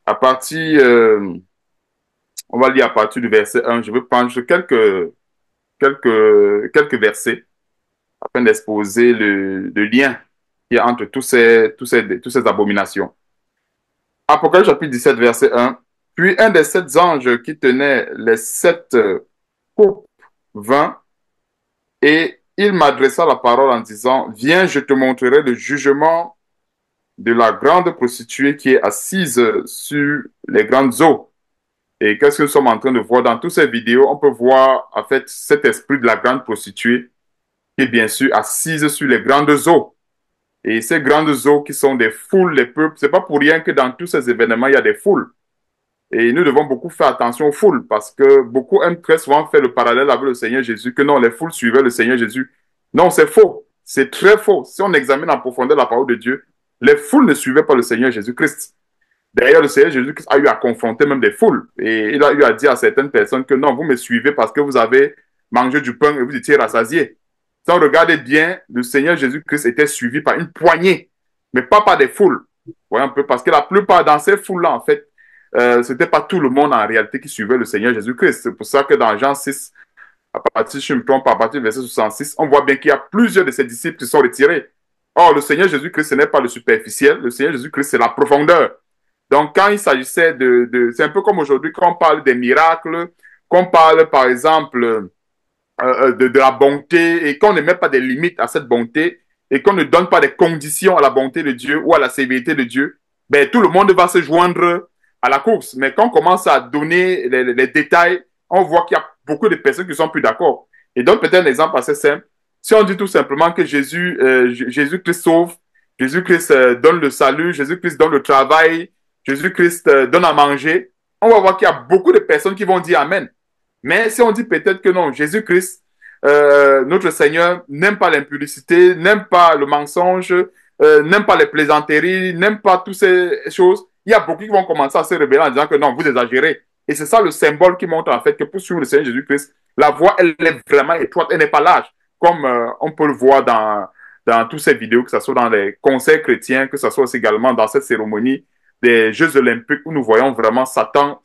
À partir, on va lire à partir du verset 1. Je vais prendre quelques versets afin d'exposer le lien qu'il y a entre toutes ces abominations. Apocalypse chapitre 17, verset 1. Puis un des 7 anges qui tenait les 7 coupes vint et il m'adressa la parole en disant, « Viens, je te montrerai le jugement de la grande prostituée qui est assise sur les grandes eaux. » Et qu'est-ce que nous sommes en train de voir dans toutes ces vidéos? On peut voir en fait cet esprit de la grande prostituée qui est bien sûr assise sur les grandes eaux. Et ces grandes eaux qui sont des foules, les peuples, c'est pas pour rien que dans tous ces événements, il y a des foules. Et nous devons beaucoup faire attention aux foules parce que beaucoup aiment très souvent faire le parallèle avec le Seigneur Jésus, que non, les foules suivaient le Seigneur Jésus. Non, c'est faux. C'est très faux. Si on examine en profondeur la parole de Dieu, les foules ne suivaient pas le Seigneur Jésus-Christ. D'ailleurs, le Seigneur Jésus-Christ a eu à confronter même des foules. Et il a eu à dire à certaines personnes que non, vous me suivez parce que vous avez mangé du pain et vous étiez rassasiés. Si on regarde bien, le Seigneur Jésus-Christ était suivi par une poignée, mais pas par des foules. Vous voyez un peu, parce que la plupart dans ces foules-là, en fait, c'était pas tout le monde en réalité qui suivait le Seigneur Jésus-Christ. C'est pour ça que dans Jean 6, à partir du verset 66, on voit bien qu'il y a plusieurs de ses disciples qui sont retirés. Or, le Seigneur Jésus-Christ, ce n'est pas le superficiel. Le Seigneur Jésus-Christ, c'est la profondeur. Donc, quand il s'agissait c'est un peu comme aujourd'hui, quand on parle des miracles, qu'on parle, par exemple, de la bonté et qu'on ne met pas des limites à cette bonté et qu'on ne donne pas des conditions à la bonté de Dieu ou à la sévérité de Dieu, ben, tout le monde va se joindre à la course. Mais quand on commence à donner les détails, on voit qu'il y a beaucoup de personnes qui sont plus d'accord. Et donc, peut-être un exemple assez simple. Si on dit tout simplement que Jésus-Christ sauve, Jésus-Christ donne le salut, Jésus-Christ donne le travail, Jésus-Christ donne à manger, on va voir qu'il y a beaucoup de personnes qui vont dire Amen. Mais si on dit peut-être que non, Jésus-Christ, notre Seigneur, n'aime pas l'impudicité, n'aime pas le mensonge, n'aime pas les plaisanteries, n'aime pas toutes ces choses, il y a beaucoup qui vont commencer à se révéler en disant que non, vous exagérez. Et c'est ça le symbole qui montre en fait que pour suivre le Seigneur Jésus-Christ, la voie, elle est vraiment étroite, elle n'est pas large, comme on peut le voir dans toutes ces vidéos, que ce soit dans les concerts chrétiens, que ce soit aussi également dans cette cérémonie des Jeux olympiques où nous voyons vraiment Satan.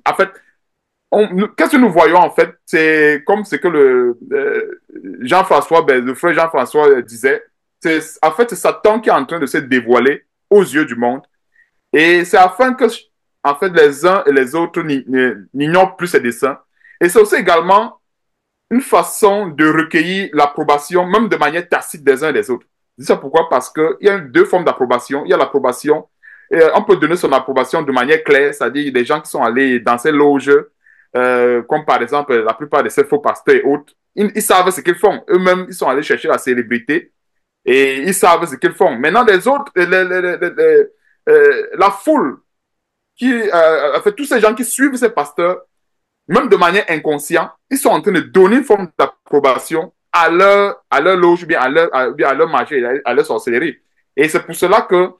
En fait, qu'est-ce que nous voyons en fait? C'est comme ce que Jean-François, le frère Jean-François disait. En fait, c'est Satan qui est en train de se dévoiler aux yeux du monde. Et c'est afin que, en fait, les uns et les autres n'ignorent plus ses desseins. Et c'est aussi également une façon de recueillir l'approbation, même de manière tacite des uns et des autres. Je dis ça pourquoi? Parce qu'il y a deux formes d'approbation. Il y a l'approbation, on peut donner son approbation de manière claire, c'est-à-dire des gens qui sont allés dans ces loges, comme par exemple la plupart de ces faux pasteurs et autres, ils savent ce qu'ils font. Eux-mêmes, ils sont allés chercher la célébrité et ils savent ce qu'ils font. Maintenant, les autres, la foule, en fait, tous ces gens qui suivent ces pasteurs, même de manière inconsciente, ils sont en train de donner une forme d'approbation à leur loge, bien à leur magie, à leur sorcellerie. Et c'est pour cela que,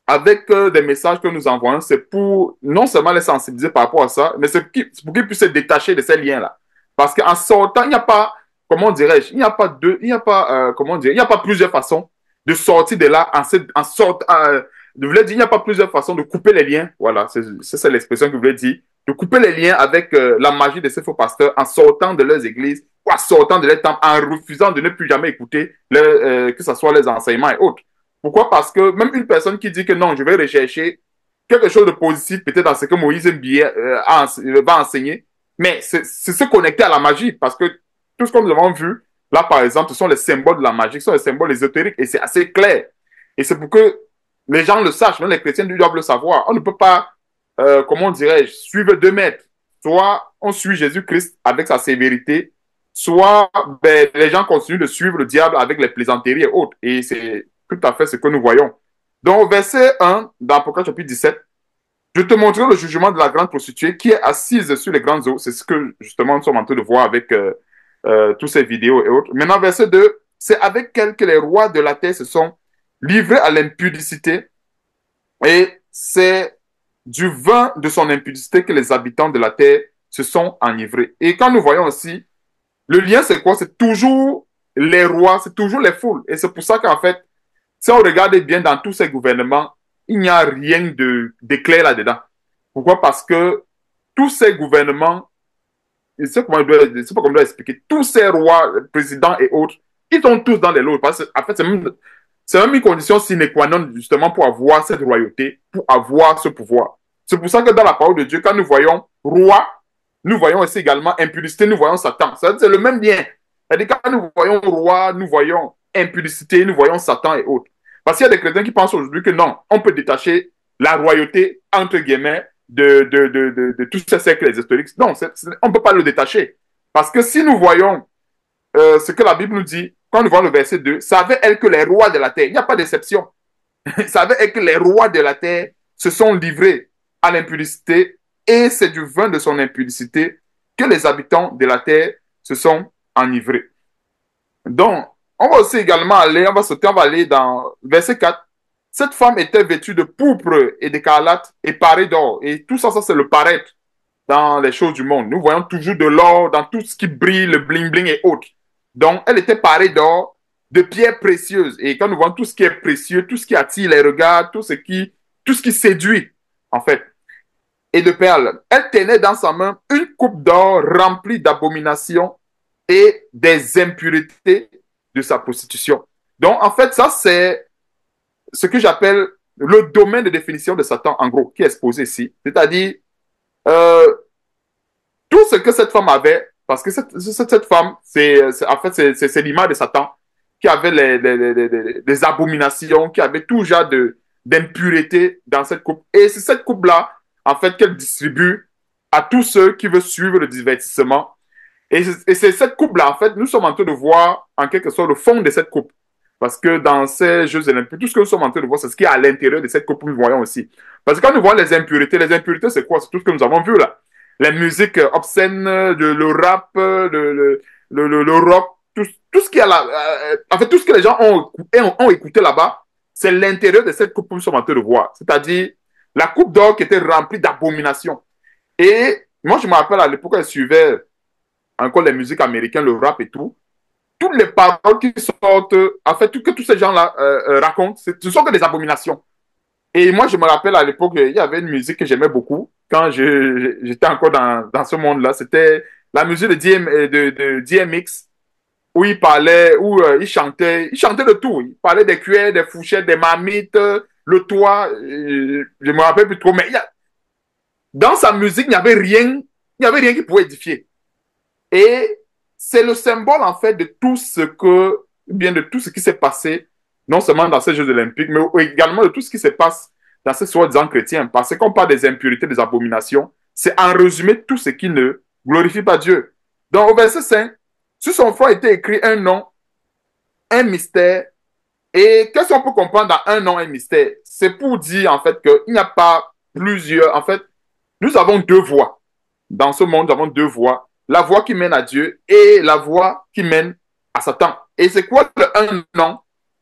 avec des messages que nous envoyons, c'est pour non seulement les sensibiliser par rapport à ça, mais c'est pour qu'ils puissent se détacher de ces liens-là. Parce qu'en sortant, il n'y a pas, comment dirais-je, il n'y a pas plusieurs façons de sortir de là je voulais dire, il n'y a pas plusieurs façons de couper les liens. Voilà, c'est l'expression que je voulais dire. De couper les liens avec la magie de ces faux pasteurs en sortant de leurs églises ou en sortant de leurs temples, en refusant de ne plus jamais écouter que ce soit les enseignements et autres. Pourquoi? Parce que même une personne qui dit que non, je vais rechercher quelque chose de positif, peut-être dans ce que Moïse va enseigner, mais c'est se connecter à la magie, parce que tout ce que nous avons vu, là par exemple, ce sont les symboles de la magie, ce sont les symboles ésotériques, et c'est assez clair. Et c'est pour que les gens le sachent, même les chrétiens doivent le savoir. On ne peut pas, comment dirais-je, suivre deux maîtres. Soit on suit Jésus-Christ avec sa sévérité, soit les gens continuent de suivre le diable avec les plaisanteries et autres. Et c'est tout à fait ce que nous voyons. Donc, verset 1, dans Apocalypse chapitre 17, je te montrerai le jugement de la grande prostituée qui est assise sur les grandes eaux. C'est ce que, justement, nous sommes en train de voir avec toutes ces vidéos et autres. Maintenant, verset 2, c'est avec elle que les rois de la terre se sont livrés à l'impudicité, et c'est du vin de son impudicité que les habitants de la terre se sont enivrés. Et quand nous voyons aussi, le lien, c'est quoi? C'est toujours les rois, c'est toujours les foules. Et c'est pour ça qu'en fait, si on regarde bien dans tous ces gouvernements, il n'y a rien d'éclair là-dedans. Pourquoi? Parce que tous ces gouvernements, je ne sais pas comment je dois expliquer, tous ces rois, présidents et autres, ils sont tous dans les lots. Parce que, en fait, c'est même une condition sine qua non, justement, pour avoir cette royauté, pour avoir ce pouvoir. C'est pour ça que dans la parole de Dieu, quand nous voyons roi, nous voyons aussi également impudicité, nous voyons Satan. C'est le même lien. C'est-à-dire, quand nous voyons roi, nous voyons impudicité, nous voyons Satan et autres. Parce qu'il y a des chrétiens qui pensent aujourd'hui que non, on peut détacher la royauté, entre guillemets, de tous ces cercles historiques. Non, on ne peut pas le détacher. Parce que si nous voyons ce que la Bible nous dit, quand nous voyons le verset 2, savait elle que les rois de la terre, il n'y a pas d'exception, savait elle que les rois de la terre se sont livrés à l'impudicité, et c'est du vin de son impudicité que les habitants de la terre se sont enivrés. Donc, on va aussi également aller, on va aller dans verset 4. Cette femme était vêtue de pourpre et d'écarlate et parée d'or. Et tout ça, c'est le paraître dans les choses du monde. Nous voyons toujours de l'or dans tout ce qui brille, le bling-bling et autres. Donc, elle était parée d'or, de pierres précieuses. Et quand nous voyons tout ce qui est précieux, tout ce qui attire les regards, tout ce qui séduit, en fait, et de perles, elle tenait dans sa main une coupe d'or remplie d'abominations et des impuretés de sa prostitution. Donc, en fait, ça, c'est ce que j'appelle le domaine de définition de Satan, en gros, qui est exposé ici. C'est-à-dire, tout ce que cette femme avait, parce que cette femme, en fait, c'est l'image de Satan, qui avait les abominations, qui avait tout genre d'impureté dans cette coupe. Et c'est cette coupe-là, en fait, qu'elle distribue à tous ceux qui veulent suivre le divertissement. Et c'est cette coupe-là, en fait, nous sommes en train de voir, en quelque sorte, le fond de cette coupe. Parce que dans ces Jeux olympiques, tout ce que nous sommes en train de voir, c'est ce qui est à l'intérieur de cette coupe que nous voyons aussi. Parce que quand nous voyons les impuretés, c'est quoi? C'est tout ce que nous avons vu là. Les musiques obscènes, le rap, le rock, tout ce qui est là, en fait, tout ce que les gens ont écouté là-bas, c'est l'intérieur de cette coupe que nous sommes en train de voir. C'est-à-dire la coupe d'or qui était remplie d'abominations. Et moi, je me rappelle à l'époque, je suivais encore les musiques américaines, le rap et tout. Toutes les paroles qui sortent, en fait, tout que tous ces gens-là racontent, ce sont que des abominations. Et moi, je me rappelle à l'époque, il y avait une musique que j'aimais beaucoup quand j'étais encore dans ce monde-là. C'était la musique de DMX, où il parlait, où il chantait de tout. Il parlait des cuillères, des fourchettes, des marmites, le toit. Je me rappelle plus trop, mais dans sa musique, il n'y avait rien qui pouvait édifier. Et c'est le symbole, en fait, de tout ce qui s'est passé, non seulement dans ces Jeux olympiques, mais également de tout ce qui se passe dans ces soi-disant chrétiens. Parce qu'on parle des impuretés, des abominations, c'est en résumé tout ce qui ne glorifie pas Dieu. Donc, au verset 5, sur son front était écrit un nom, un mystère. Et qu'est-ce qu'on peut comprendre dans un nom, un mystère? C'est pour dire, en fait, qu'il n'y a pas plusieurs. En fait, nous avons deux voies. Dans ce monde, nous avons deux voies. La voie qui mène à Dieu et la voie qui mène à Satan. Et c'est quoi un nom?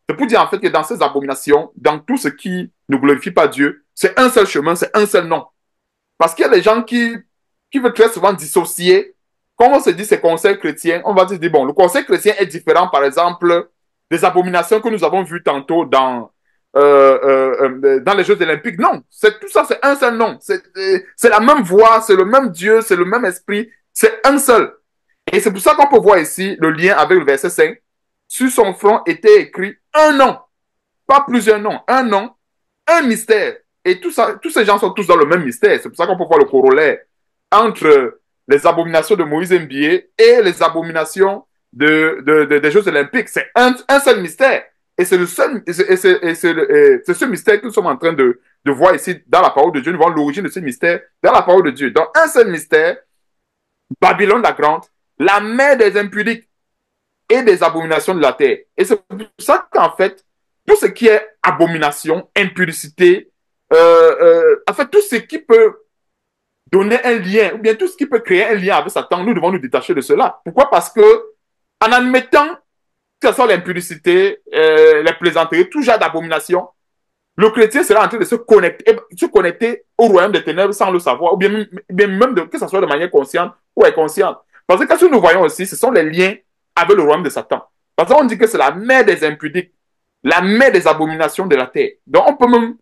C'est pour dire en fait que dans ces abominations, dans tout ce qui ne glorifie pas Dieu, c'est un seul chemin, c'est un seul nom. Parce qu'il y a des gens qui veulent très souvent dissocier. Quand on se dit c'est conseil chrétien, on va se dire, bon, le conseil chrétien est différent, par exemple, des abominations que nous avons vues tantôt dans les Jeux olympiques. Non, tout ça, c'est un seul nom. C'est la même voix, c'est le même Dieu, c'est le même esprit. C'est un seul. Et c'est pour ça qu'on peut voir ici le lien avec le verset 5. Sur son front était écrit un nom. Pas plusieurs noms. Un nom, un mystère. Et tous ces gens sont tous dans le même mystère. C'est pour ça qu'on peut voir le corollaire entre les abominations de Moïse Mbié et les abominations des Jeux olympiques. C'est un seul mystère. Et c'est ce mystère que nous sommes en train de voir ici dans la parole de Dieu. Nous voyons l'origine de ce mystère dans la parole de Dieu. Donc, un seul mystère, Babylone la Grande, la mère des impudiques et des abominations de la terre. Et c'est pour ça qu'en fait, tout ce qui est abomination, impudicité, en fait, tout ce qui peut donner un lien, ou bien tout ce qui peut créer un lien avec Satan, nous devons nous détacher de cela. Pourquoi? Parce que, en admettant que ce soit l'impudicité, les plaisanteries, tout genre d'abomination, le chrétien sera en train de se connecter au royaume des ténèbres sans le savoir, ou bien même que ce soit de manière consciente ou inconsciente. Parce que quand nous voyons aussi, ce sont les liens avec le royaume de Satan. Parce qu'on dit que c'est la mère des impudiques, la mère des abominations de la terre. Donc on peut même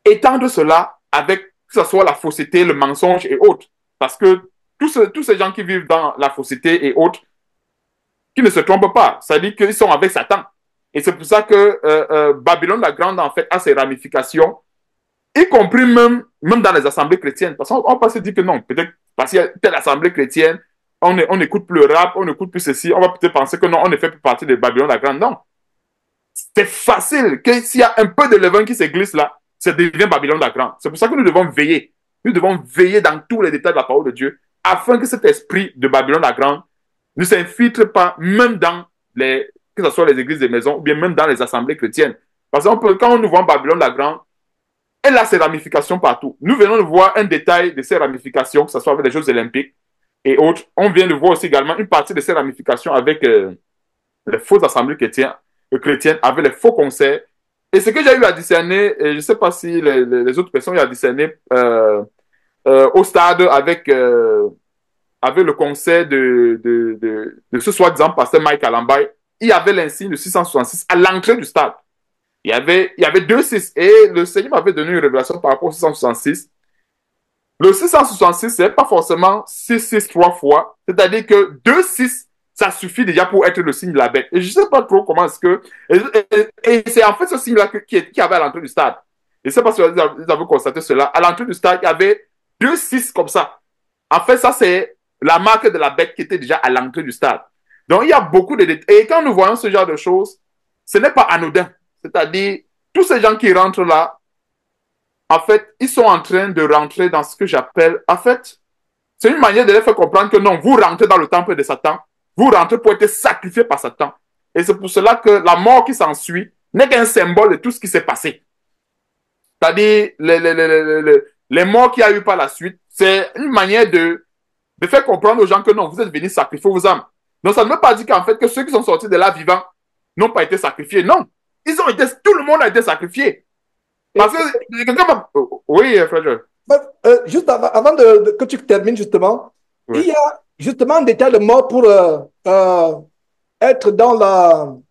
étendre cela avec que ce soit la fausseté, le mensonge et autres. Parce que tous ces gens qui vivent dans la fausseté et autres, qui ne se trompent pas, ça dit qu'ils sont avec Satan. Et c'est pour ça que Babylone la Grande, en fait, a ses ramifications, y compris même dans les assemblées chrétiennes. Parce qu'on peut se dire que non, peut-être parce qu'il y a telle assemblée chrétienne, on n'écoute plus le rap, on n'écoute plus ceci, on va peut-être penser que non, on ne fait plus partie de Babylone la Grande. Non. C'est facile que s'il y a un peu de levain qui se glisse là, ça devient Babylone la Grande. C'est pour ça que nous devons veiller. Nous devons veiller dans tous les détails de la parole de Dieu, afin que cet esprit de Babylone la Grande ne s'infiltre pas, même dans que ce soit les églises de maison, ou bien même dans les assemblées chrétiennes. Parce que quand nous voyons Babylone la Grande, elle a ses ramifications partout. Nous venons de voir un détail de ces ramifications, que ce soit avec les Jeux olympiques et autres. On vient de voir aussi également une partie de ces ramifications avec les fausses assemblées chrétiennes, avec les faux concerts. Et ce que j'ai eu à discerner, et je ne sais pas si les autres personnes ont eu à discerner au stade avec le concert de ce soi-disant pasteur Mike Alambay, il y avait l'insigne de 666 à l'entrée du stade. Il y avait 2-6 et le Seigneur m'avait donné une révélation par rapport au 666. Le 666, ce n'est pas forcément 6-6 3 fois, c'est-à-dire que 2-6, ça suffit déjà pour être le signe de la bête. Et je ne sais pas trop comment est-ce que... Et c'est en fait ce signe-là qui avait à l'entrée du stade. Je ne sais pas si vous avez constaté cela. À l'entrée du stade, il y avait 2 6 comme ça. En fait, ça, c'est la marque de la bête qui était déjà à l'entrée du stade. Donc, il y a beaucoup de détails. Et quand nous voyons ce genre de choses, ce n'est pas anodin. C'est-à-dire, tous ces gens qui rentrent là, en fait, ils sont en train de rentrer dans ce que j'appelle... En fait, c'est une manière de les faire comprendre que non, vous rentrez dans le temple de Satan, vous rentrez pour être sacrifié par Satan. Et c'est pour cela que la mort qui s'ensuit n'est qu'un symbole de tout ce qui s'est passé. C'est-à-dire, les morts qu'il y a eu par la suite, c'est une manière de faire comprendre aux gens que non, vous êtes venus sacrifier vos âmes. Donc, ça ne veut pas dire qu'en fait, que ceux qui sont sortis de là vivants n'ont pas été sacrifiés. Non, tout le monde a été sacrifié. Parce que quelqu'un va... Oui, frère. Juste avant que tu termines, justement, oui. Il y a justement un détail de mort pour être dans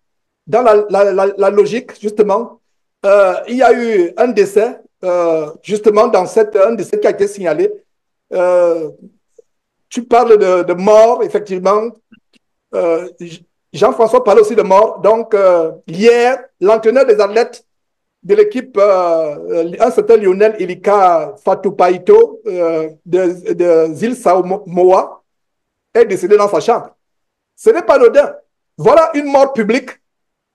la logique, justement. Il y a eu un décès, justement, un décès qui a été signalé. Tu parles de mort, effectivement. Jean-François parlait aussi de mort. Donc, hier, l'entraîneur des athlètes de l'équipe, un certain Lionel Ilika Fatoupaito de Zil Samoa, est décédé dans sa chambre. Ce n'est pas anodin. Voilà une mort publique,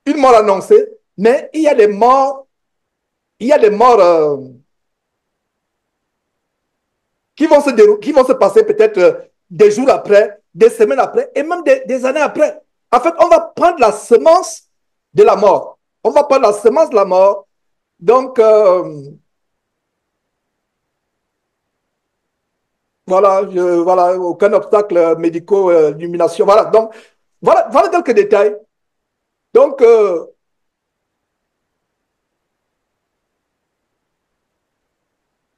une mort annoncée, mais il y a des morts, qui vont se passer peut-être des jours après, des semaines après, et même des années après. En fait, on va prendre la semence de la mort. On va prendre la semence de la mort. Donc, voilà, aucun obstacle médico-illumination. Voilà, donc, voilà quelques détails. Donc,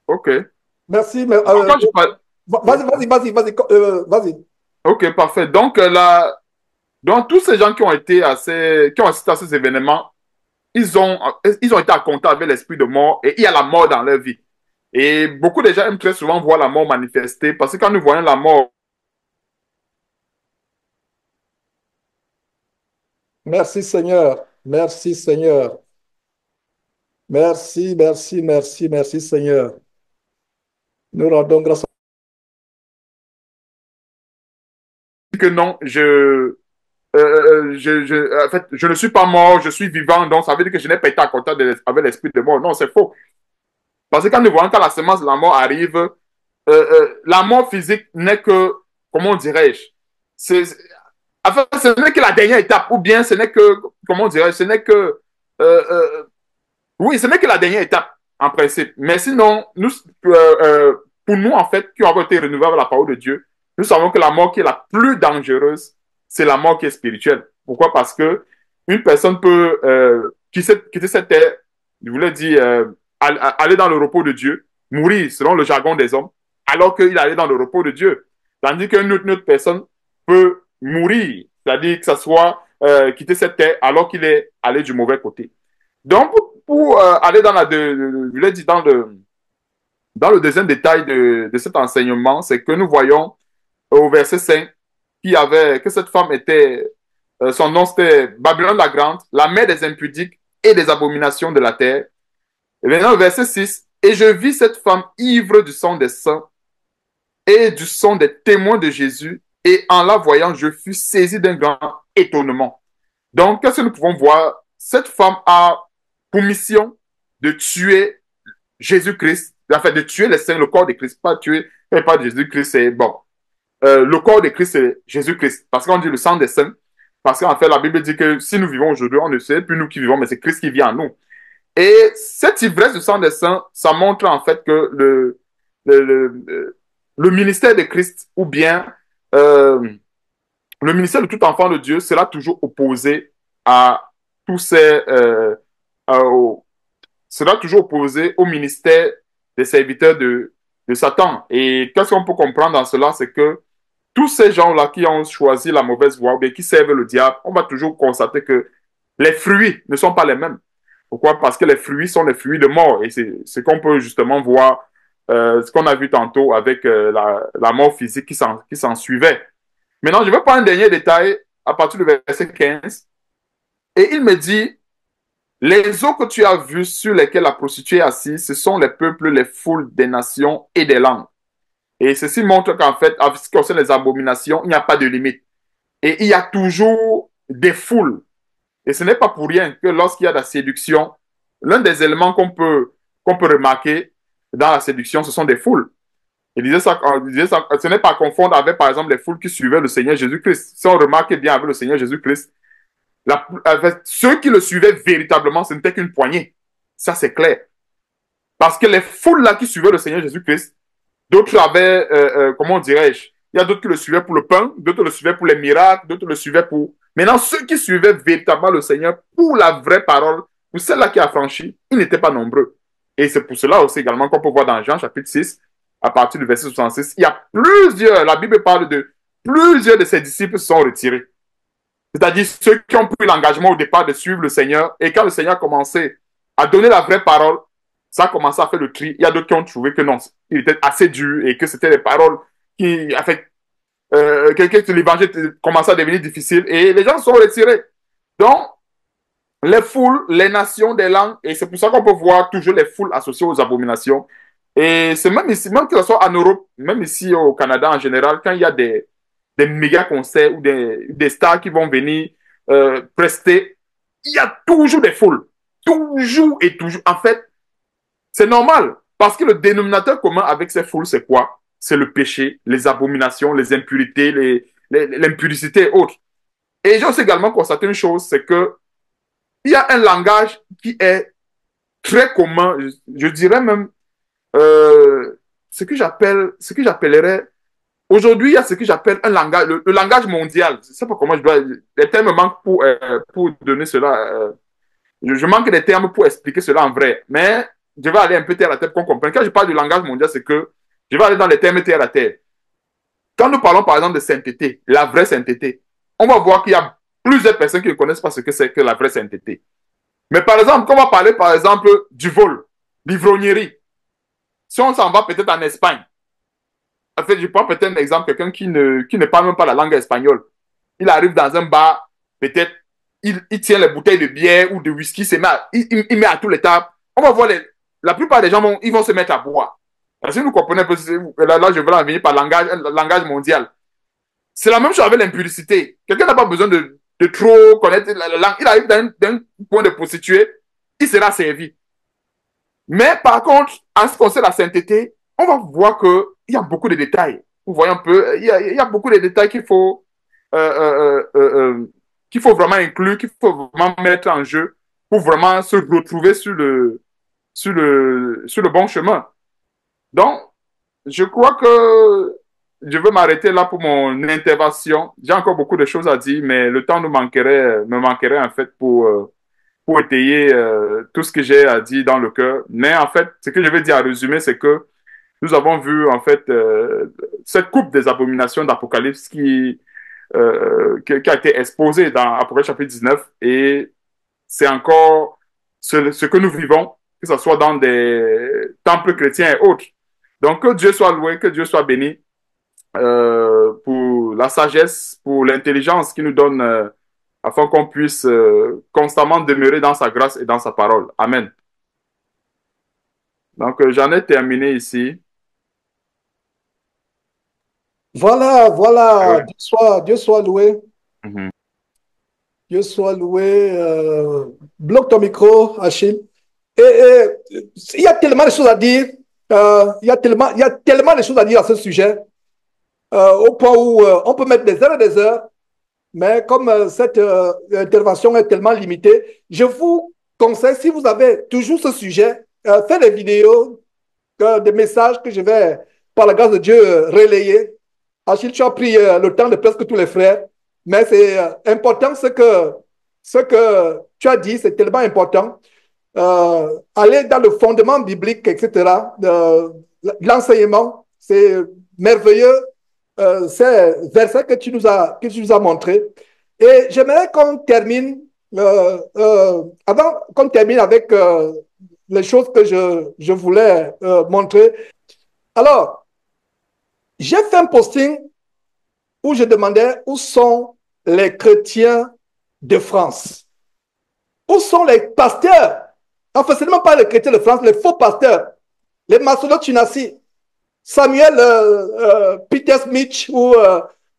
ok. Merci. Mais, vas-y. Ok, parfait. Donc, donc tous ces gens qui ont assisté à ces événements, ils ont été à contact avec l'esprit de mort et il y a la mort dans leur vie. Et beaucoup de gens aiment très souvent voir la mort manifester parce que quand nous voyons la mort... Merci Seigneur. Merci Seigneur. Merci Seigneur. Nous rendons grâce. Que non, en fait, je ne suis pas mort, je suis vivant, donc ça veut dire que je n'ai pas été en contact avec l'esprit de mort. Non, c'est faux. Parce que quand nous voyons quand la semence de la mort arrive, la mort physique n'est que, comment dirais-je, enfin, ce n'est que la dernière étape, ou bien ce n'est que, comment dirais-je, ce n'est que, oui, ce n'est que la dernière étape, en principe. Mais sinon, pour nous, en fait, qui avons été renouvelés avec la parole de Dieu, nous savons que la mort qui est la plus dangereuse, c'est la mort qui est spirituelle. Pourquoi? Parce que une personne peut quitter cette terre, je voulais dire, aller dans le repos de Dieu, mourir selon le jargon des hommes, alors qu'il allait dans le repos de Dieu. Tandis qu'une autre personne peut mourir, c'est-à-dire que ça soit quitter cette terre alors qu'il est allé du mauvais côté. Donc, pour aller dans je voulais dire dans le deuxième détail de cet enseignement, c'est que nous voyons au verset 5 que cette femme était, son nom c'était Babylone la Grande, la mère des impudiques et des abominations de la terre. Et maintenant, au verset 6, et je vis cette femme ivre du sang des saints et du sang des témoins de Jésus, et en la voyant, je fus saisi d'un grand étonnement. Donc, qu'est-ce que nous pouvons voir? Cette femme a pour mission de tuer Jésus-Christ, enfin de tuer les saints, le corps de Christ, pas de Jésus-Christ, c'est bon. Le corps de Christ, c'est Jésus-Christ. Parce qu'on dit le sang des saints. Parce qu'en fait, la Bible dit que si nous vivons aujourd'hui, on ne sait plus nous qui vivons, mais c'est Christ qui vit en nous. Et cette ivresse du sang des saints, ça montre en fait que le ministère de Christ, ou bien le ministère de tout enfant de Dieu, sera toujours opposé à tous ces... sera toujours opposé au ministère des serviteurs de Satan. Et qu'est-ce qu'on peut comprendre dans cela? C'est que tous ces gens-là qui ont choisi la mauvaise voie ou bien qui servent le diable, on va toujours constater que les fruits ne sont pas les mêmes. Pourquoi? Parce que les fruits sont les fruits de mort. Et c'est ce qu'on peut justement voir, ce qu'on a vu tantôt avec la mort physique qui s'en suivait. Maintenant, je vais prendre un dernier détail à partir du verset 15, et il me dit, les eaux que tu as vues sur lesquelles la prostituée est assise, ce sont les peuples, les foules des nations et des langues. Et ceci montre qu'en fait, en ce qui concerne les abominations, il n'y a pas de limite. Et il y a toujours des foules. Et ce n'est pas pour rien que lorsqu'il y a de la séduction, l'un des éléments qu'on peut remarquer dans la séduction, ce sont des foules. Il disait ça, ce n'est pas à confondre avec, par exemple, les foules qui suivaient le Seigneur Jésus-Christ. Si on remarque bien avec le Seigneur Jésus-Christ, ceux qui le suivaient véritablement, ce n'était qu'une poignée. Ça, c'est clair. Parce que les foules-là qui suivaient le Seigneur Jésus-Christ, d'autres avaient, comment dirais-je, il y a d'autres qui le suivaient pour le pain, d'autres le suivaient pour les miracles, d'autres le suivaient pour... Maintenant, ceux qui suivaient véritablement le Seigneur pour la vraie parole, pour celle-là qui a franchi, ils n'étaient pas nombreux. Et c'est pour cela aussi également qu'on peut voir dans Jean chapitre 6, à partir du verset 66, il y a plusieurs, la Bible parle de plusieurs de ses disciples se sont retirés. C'est-à-dire ceux qui ont pris l'engagement au départ de suivre le Seigneur, et quand le Seigneur a commencé à donner la vraie parole, ça a commencé à faire le tri. Il y a d'autres qui ont trouvé que non, il était assez dur et que c'était des paroles qui, en fait, que l'évangile commençait à devenir difficile et les gens se sont retirés. Donc, les foules, les nations, des langues, et c'est pour ça qu'on peut voir toujours les foules associées aux abominations. Et c'est même ici, même que ce soit en Europe, même ici au Canada en général, quand il y a des méga concerts ou des stars qui vont venir prester, il y a toujours des foules. Toujours et toujours. En fait, c'est normal. Parce que le dénominateur commun avec ces foules, c'est quoi? C'est le péché, les abominations, les impurités, l'impudicité et autres. Et j'ai aussi également constaté une chose, c'est que il y a un langage qui est très commun, je dirais même ce que j'appellerais aujourd'hui, il y a ce que j'appelle un langage, le langage mondial. Je ne sais pas comment je dois... Les termes manquent pour donner cela. Je manque des termes pour expliquer cela en vrai. Mais je vais aller un peu terre à terre pour qu'on comprenne. Quand je parle du langage mondial, c'est que je vais aller dans les termes terre à terre. Quand nous parlons par exemple de sainteté, la vraie sainteté, on va voir qu'il y a plusieurs personnes qui ne connaissent pas ce que c'est que la vraie sainteté. Mais par exemple, quand on va parler par exemple du vol, l'ivrognerie, si on s'en va peut-être en Espagne, en fait, je prends peut-être un exemple, quelqu'un qui ne parle même pas la langue espagnole. Il arrive dans un bar, peut-être, il tient les bouteilles de bière ou de whisky, il met à tous les tables. On va voir, la plupart des gens ils vont se mettre à boire. Si vous comprenez un peu, là je veux en venir par langage mondial. C'est la même chose avec l'impudicité. Quelqu'un n'a pas besoin de trop connaître la langue. Il arrive d'un point de prostituée, il sera servi. Mais par contre, en ce qui concerne la sainteté, on va voir qu'il y a beaucoup de détails. Vous voyez un peu, il y a beaucoup de détails qu'il faut vraiment inclure, qu'il faut vraiment mettre en jeu pour vraiment se retrouver sur le bon chemin. Donc, je crois que je veux m'arrêter là pour mon intervention. J'ai encore beaucoup de choses à dire, mais le temps me manquerait en fait pour étayer tout ce que j'ai à dire dans le cœur. Mais en fait, ce que je vais dire à résumer, c'est que nous avons vu en fait cette coupe des abominations d'Apocalypse qui a été exposée dans Apocalypse chapitre 19 et c'est encore ce que nous vivons, que ce soit dans des temples chrétiens et autres. Donc que Dieu soit loué, que Dieu soit béni pour la sagesse, pour l'intelligence qu'il nous donne afin qu'on puisse constamment demeurer dans sa grâce et dans sa parole. Amen. Donc, j'en ai terminé ici. Voilà. Ouais. Dieu soit loué. Mm-hmm. Dieu soit loué. Bloque ton micro, Achille. Et il y a tellement de choses à dire. Il y a tellement de choses à dire à ce sujet. Au point où on peut mettre des heures et des heures. Mais comme cette intervention est tellement limitée, je vous conseille, si vous avez toujours ce sujet, faites des vidéos, des messages que je vais, par la grâce de Dieu, relayer. Achille, tu as pris le temps de presque tous les frères, mais c'est important ce que tu as dit, c'est tellement important. Aller dans le fondement biblique, etc., l'enseignement, c'est merveilleux. Ces versets que tu nous as montrés. Et j'aimerais qu'on termine, avant qu'on termine avec les choses que je voulais montrer. Alors, j'ai fait un posting où je demandais où sont les chrétiens de France? Où sont les pasteurs? Enfin, ce n'est même pas les chrétiens de France, les faux pasteurs. Les Marcelo Tunassi, Samuel Peter Smith, ou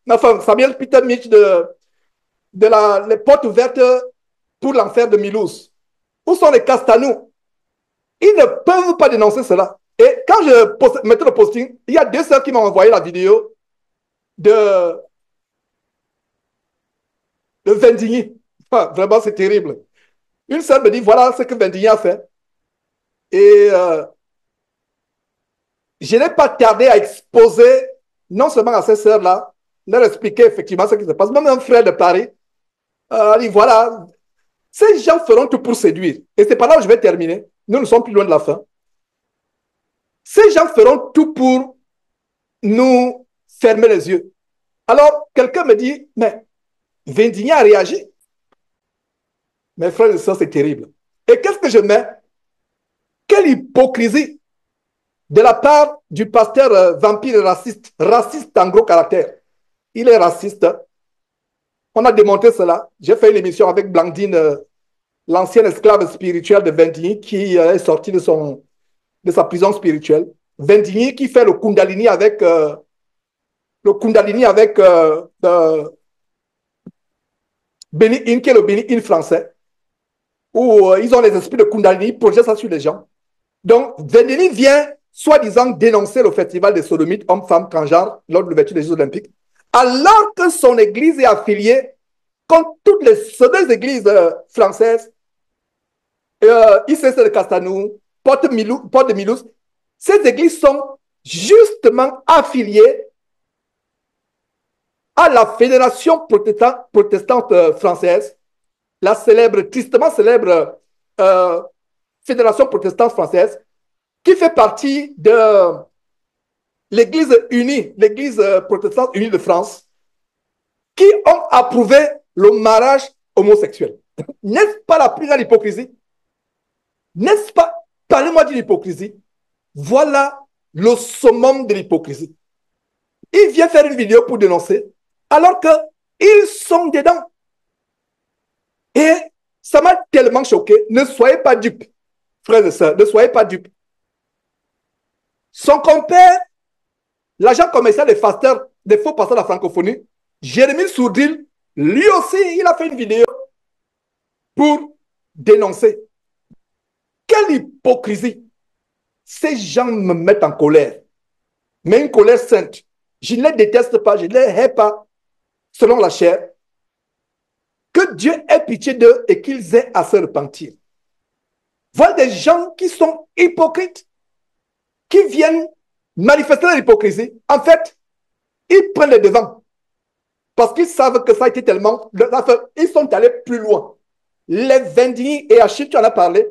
enfin, Samuel Peter Smith les portes ouvertes pour l'enfer de Mulhouse. Où sont les Castanou? Ils ne peuvent pas dénoncer cela. Et quand je mettais le posting, il y a 2 sœurs qui m'ont envoyé la vidéo de Vendigny. Enfin, vraiment, c'est terrible. Une sœur me dit, voilà ce que Vendigny a fait. Et je n'ai pas tardé à exposer, non seulement à ces sœurs-là, leur expliquer effectivement ce qui se passe. Même un frère de Paris dit, voilà, ces gens feront tout pour séduire. Et c'est par là où je vais terminer. Nous ne sommes plus loin de la fin. Ces gens feront tout pour nous fermer les yeux. Alors, quelqu'un me dit, mais Vendigny a réagi. Mes frères et sœurs, c'est terrible. Et qu'est-ce que je mets? Quelle hypocrisie de la part du pasteur vampire raciste en gros caractère. Il est raciste. On a démontré cela. J'ai fait une émission avec Blandine, l'ancienne esclave spirituelle de Vendigny, qui est sortie de sa prison spirituelle. Vendigny qui fait le Kundalini avec Benny Hinn, qui est le Benny Hinn français, où ils ont les esprits de Kundalini, ils projettent ça sur les gens. Donc, Vendigny vient, soi-disant, dénoncer le festival des sodomites, hommes-femmes, transgenres, lors de l'ouverture des Jeux Olympiques, alors que son église est affiliée, comme toutes les autres églises françaises, ICC de Castanou, Porte de Mulhouse, ces églises sont justement affiliées à la Fédération protestante française, la tristement célèbre Fédération protestante française, qui fait partie de l'Église unie, l'Église protestante unie de France, qui ont approuvé le mariage homosexuel. N'est-ce pas la plus grande hypocrisie? N'est-ce pas? Parlez-moi d'une hypocrisie. Voilà le summum de l'hypocrisie. Il vient faire une vidéo pour dénoncer, alors qu'ils sont dedans. Et ça m'a tellement choqué. Ne soyez pas dupes, frères et sœurs, ne soyez pas dupes. Son compère, l'agent commercial des faux pasteurs de la francophonie, Jérémy Sourdil, lui aussi, il a fait une vidéo pour dénoncer. Quelle hypocrisie! Ces gens me mettent en colère, mais une colère sainte. Je ne les déteste pas, je ne les hais pas, selon la chair. Que Dieu ait pitié d'eux et qu'ils aient à se repentir. Voilà des gens qui sont hypocrites, qui viennent manifester leur hypocrisie. En fait, ils prennent les devants parce qu'ils savent que ça a été tellement... Ils sont allés plus loin. Les Vendigny et Achille, tu en as parlé.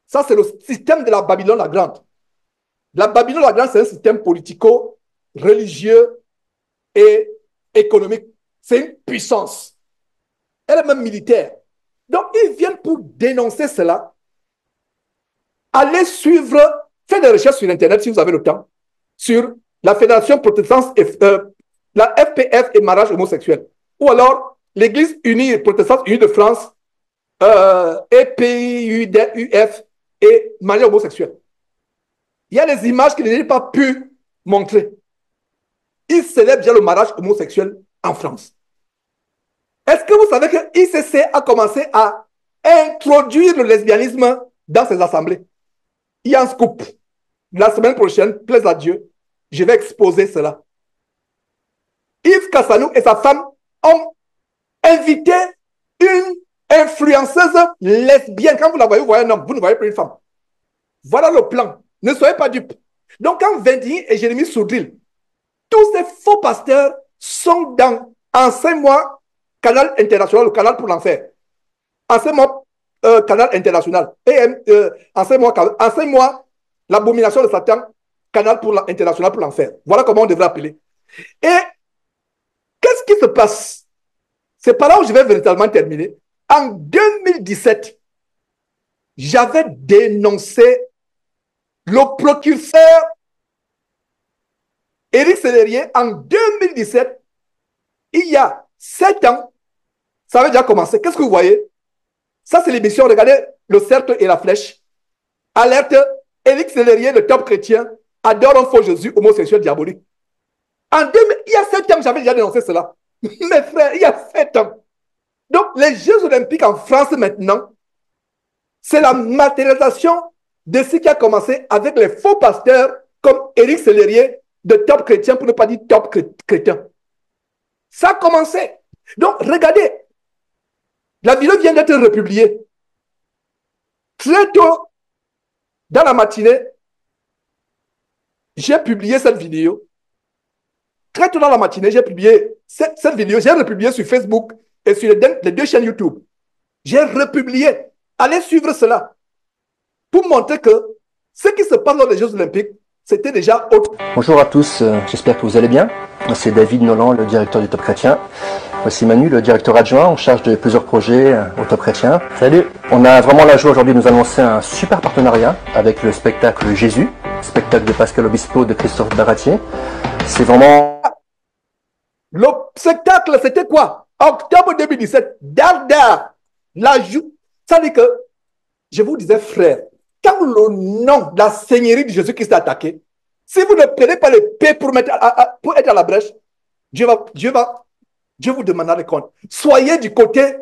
Ça, c'est le système de la Babylone la Grande. La Babylone la Grande, c'est un système politico-religieux et économique. C'est une puissance. Elle est même militaire. Donc, ils viennent pour dénoncer cela. Allez suivre, faites des recherches sur Internet si vous avez le temps, sur la Fédération protestante, la FPF et mariage homosexuel. Ou alors, l'Église unie protestante unie de France, EPIUF et mariage homosexuel. Il y a des images qu'ils n'ont pas pu montrer. Ils célèbrent déjà le mariage homosexuel en France. Est-ce que vous savez que ICC a commencé à introduire le lesbianisme dans ses assemblées? Il y a un scoop. La semaine prochaine, plaise à Dieu, je vais exposer cela. Yves Cassanou et sa femme ont invité une influenceuse lesbienne. Quand vous la voyez, vous voyez un homme, vous ne voyez plus une femme. Voilà le plan. Ne soyez pas dupes. Donc, quand Vendigny et Jérémy Sourdil, tous ces faux pasteurs sont dans Enseigne-moi Canal International, le canal pour l'enfer. Enseigne-moi Canal International. Enseigne-moi l'abomination de Satan, Canal International pour l'enfer. Voilà comment on devrait appeler. Et qu'est-ce qui se passe? C'est par là où je vais véritablement terminer. En 2017, j'avais dénoncé le procureur Éric Sellerier. En 2017, il y a 7 ans, ça avait déjà commencé. Qu'est-ce que vous voyez? Ça, c'est l'émission. Regardez le cercle et la flèche. Alerte, Éric Sellerier, le top chrétien, adore un faux Jésus homosexuel diabolique. Il y a 7 ans, j'avais déjà dénoncé cela. Mes frères, il y a 7 ans. Donc, les Jeux olympiques en France maintenant, c'est la matérialisation de ce qui a commencé avec les faux pasteurs comme Éric Sellerier, de top chrétien, pour ne pas dire top chrétien. Ça a commencé. Donc, regardez, la vidéo vient d'être republiée. Très tôt, dans la matinée, j'ai publié cette vidéo. Très tôt dans la matinée, j'ai publié cette vidéo. J'ai republié sur Facebook et sur les 2 chaînes YouTube. J'ai republié. Allez suivre cela pour montrer que ce qui se passe dans les Jeux Olympiques, c'était déjà autre. Bonjour à tous, j'espère que vous allez bien. C'est David Nolan, le directeur du Top Chrétien. Voici Manu, le directeur adjoint en charge de plusieurs projets au Top Chrétien. Salut. On a vraiment la joie aujourd'hui de nous annoncer un super partenariat avec le spectacle Jésus, spectacle de Pascal Obispo de Christophe Baratier. C'est vraiment... Le spectacle, c'était quoi? Octobre 2017, Darda, ça dit que, je vous disais frère, quand le nom de la Seigneurie de Jésus-Christ est attaqué, si vous ne prenez pas l'épée pour être à la brèche, Dieu vous demandera des comptes. Soyez du côté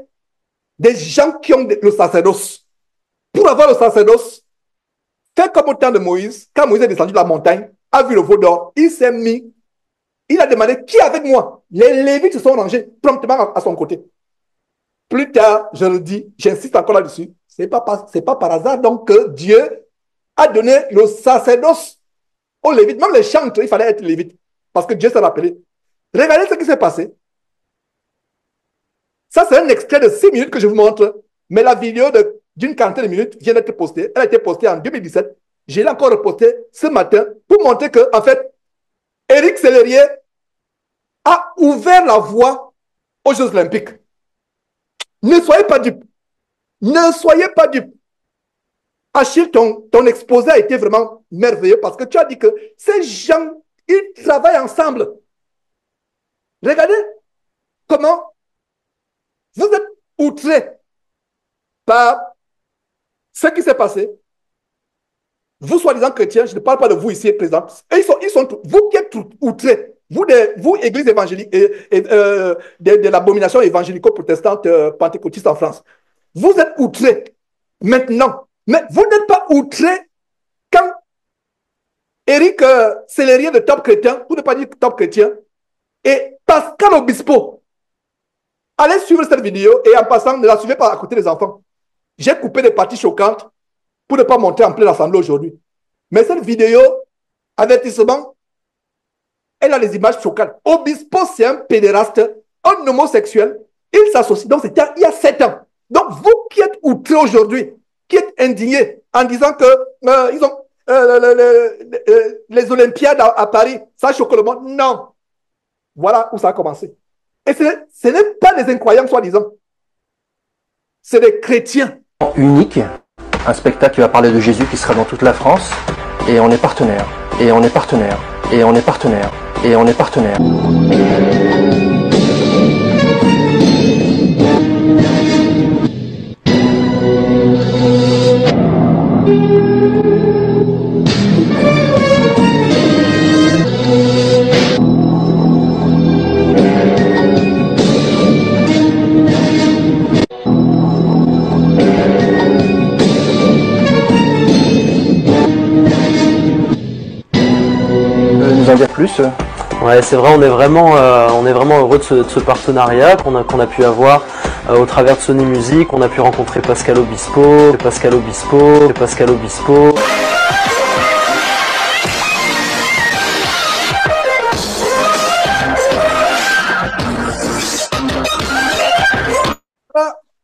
des gens qui ont le sacerdoce. Pour avoir le sacerdoce, faites comme au temps de Moïse, quand Moïse est descendu de la montagne, a vu le veau d'or, il s'est mis, il a demandé qui est avec moi. Les Lévites se sont rangés promptement à son côté. Plus tard, je le dis, j'insiste encore là-dessus, c'est pas par hasard donc que Dieu a donné le sacerdoce aux Lévites. Même les chantres, il fallait être Lévite parce que Dieu s'est rappelé. Regardez ce qui s'est passé. Ça, c'est un extrait de 6 minutes que je vous montre, mais la vidéo d'une quarantaine de minutes vient d'être postée. Elle a été postée en 2017. Je l'ai encore repostée ce matin pour montrer que, en fait, Éric Sellerier a ouvert la voie aux Jeux Olympiques. Ne soyez pas dupes. Ne soyez pas dupes. Achille, ton exposé a été vraiment merveilleux parce que tu as dit que ces gens, ils travaillent ensemble. Regardez comment vous êtes outrés par ce qui s'est passé. Vous, soi-disant chrétiens, je ne parle pas de vous ici présents, et ils sont vous qui êtes outrés, vous, église évangélique, de l'abomination évangélico-protestante pentecôtiste en France. Vous êtes outrés maintenant, mais vous n'êtes pas outrés quand Éric Sellerier de Top Chrétien, pour ne pas dire Top Chrétien, et Pascal Obispo. Allez suivre cette vidéo et en passant, ne la suivez pas à côté des enfants. J'ai coupé des parties choquantes pour ne pas monter en pleine assemblée aujourd'hui. Mais cette vidéo, avertissement, elle a des images choquantes. Obispo, c'est un pédéraste, un homosexuel. Il s'associe. Donc, c'était il y a 7 ans. Donc, vous qui êtes outrés aujourd'hui, qui êtes indignés en disant que ils ont les Olympiades à Paris, ça choque le monde. Non. Voilà où ça a commencé. Et ce n'est pas des incroyants, soi-disant. C'est des chrétiens. Unique, un spectacle qui va parler de Jésus qui sera dans toute la France. Et on est partenaire. Et on est partenaire. Et on est partenaire. Et on est partenaire. Nous en dire plus? Ouais, c'est vrai, on est vraiment heureux de ce partenariat qu'on a pu avoir au travers de Sony Music. On a pu rencontrer Pascal Obispo.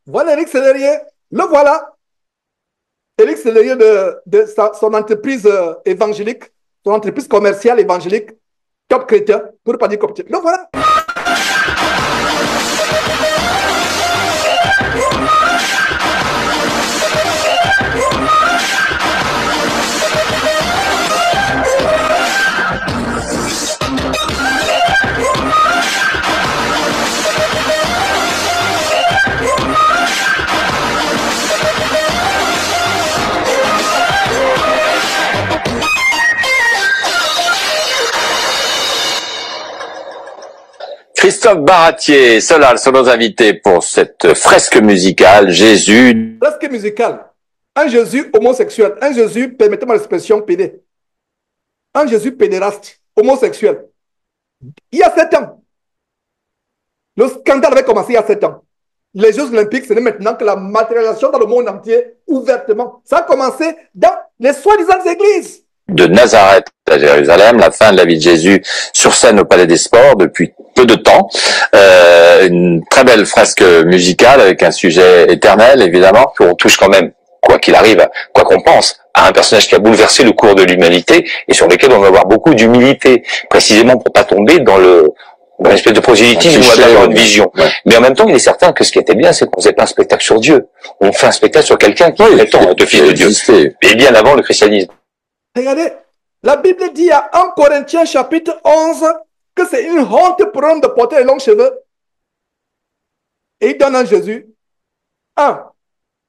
Voilà Éric Sellerier, le voilà. Éric Sellerier de son entreprise évangélique, son entreprise commerciale évangélique, Top Chrétien, pour ne pas dire Top. Le voilà. Christophe Baratier, Solal sont nos invités pour cette fresque musicale, Jésus. Fresque musicale. Un Jésus homosexuel, un Jésus, permettez-moi l'expression, pédé. Un Jésus pédéraste, homosexuel. Il y a 7 ans. Le scandale avait commencé il y a 7 ans. Les Jeux Olympiques, ce n'est maintenant que la matérialisation dans le monde entier, ouvertement. Ça a commencé dans les soi-disant églises. De Nazareth à Jérusalem, la fin de la vie de Jésus sur scène au Palais des Sports depuis peu de temps. Une très belle fresque musicale avec un sujet éternel, évidemment, qu'on touche quand même, quoi qu'il arrive, quoi qu'on pense, à un personnage qui a bouleversé le cours de l'humanité et sur lequel on va avoir beaucoup d'humilité, précisément pour pas tomber dans une espèce de prosélytisme ou d'avoir une vision. Ouais. Mais en même temps, il est certain que ce qui était bien, c'est qu'on faisait pas un spectacle sur Dieu. On fait un spectacle sur quelqu'un qui prétend être fils de Dieu. Et bien avant le christianisme. Regardez, la Bible dit à 1 Corinthiens chapitre 11 que c'est une honte pour un homme de porter les longs cheveux. Et il donne à Jésus.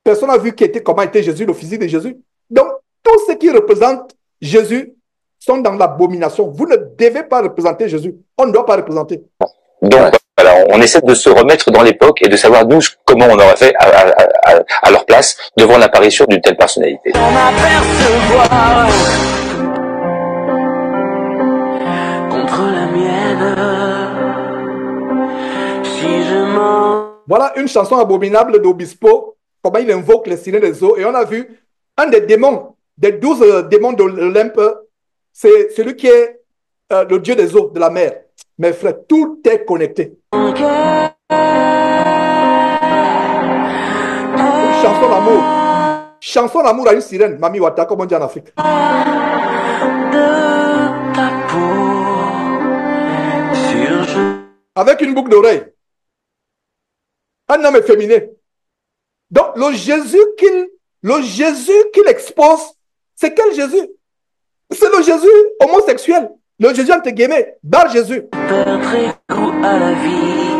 Personne n'a vu comment était Jésus, le physique de Jésus. Donc, tout ce qui représente Jésus sont dans l'abomination. Vous ne devez pas représenter Jésus. On ne doit pas représenter. Donc, voilà, on essaie de se remettre dans l'époque et de savoir, nous, comment on aurait fait à leur place devant l'apparition d'une telle personnalité. On apercevoir contre la mienne. Si je m'en... Voilà une chanson abominable d'Obispo, comment il invoque les sirènes des eaux. Et on a vu un des démons, des 12 démons de l'Olympe, c'est celui qui est le dieu des eaux, de la mer. Mes frères, tout est connecté. Une chanson d'amour. Chanson d'amour à une sirène, Mami Wata, comme on dit en Afrique. Avec une boucle d'oreille. Un homme efféminé. Donc, le Jésus qu'il expose, c'est quel Jésus? C'est le Jésus homosexuel. Le Jésus entre guillemets, Bar Jésus. Perdrai goût à la vie.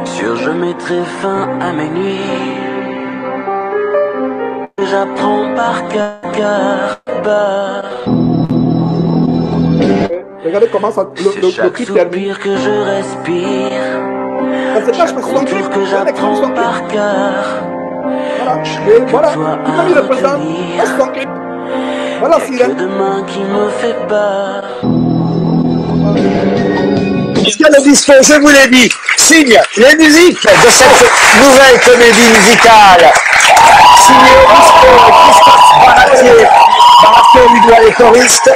Sûr, je mettrai fin à mes nuits. J'apprends par cœur. Regardez comment ça, le cri termine. Que je respire. Chaque contour que j'apprends par cœur. Voilà, il représente son clip. Voilà, Sirène. Demain qui me fait peur. Pascal Obispo, je vous l'ai dit, signe les musiques de cette nouvelle comédie musicale. Signé Obispo et Christophe Baratier. Baratier lui doit les choristes.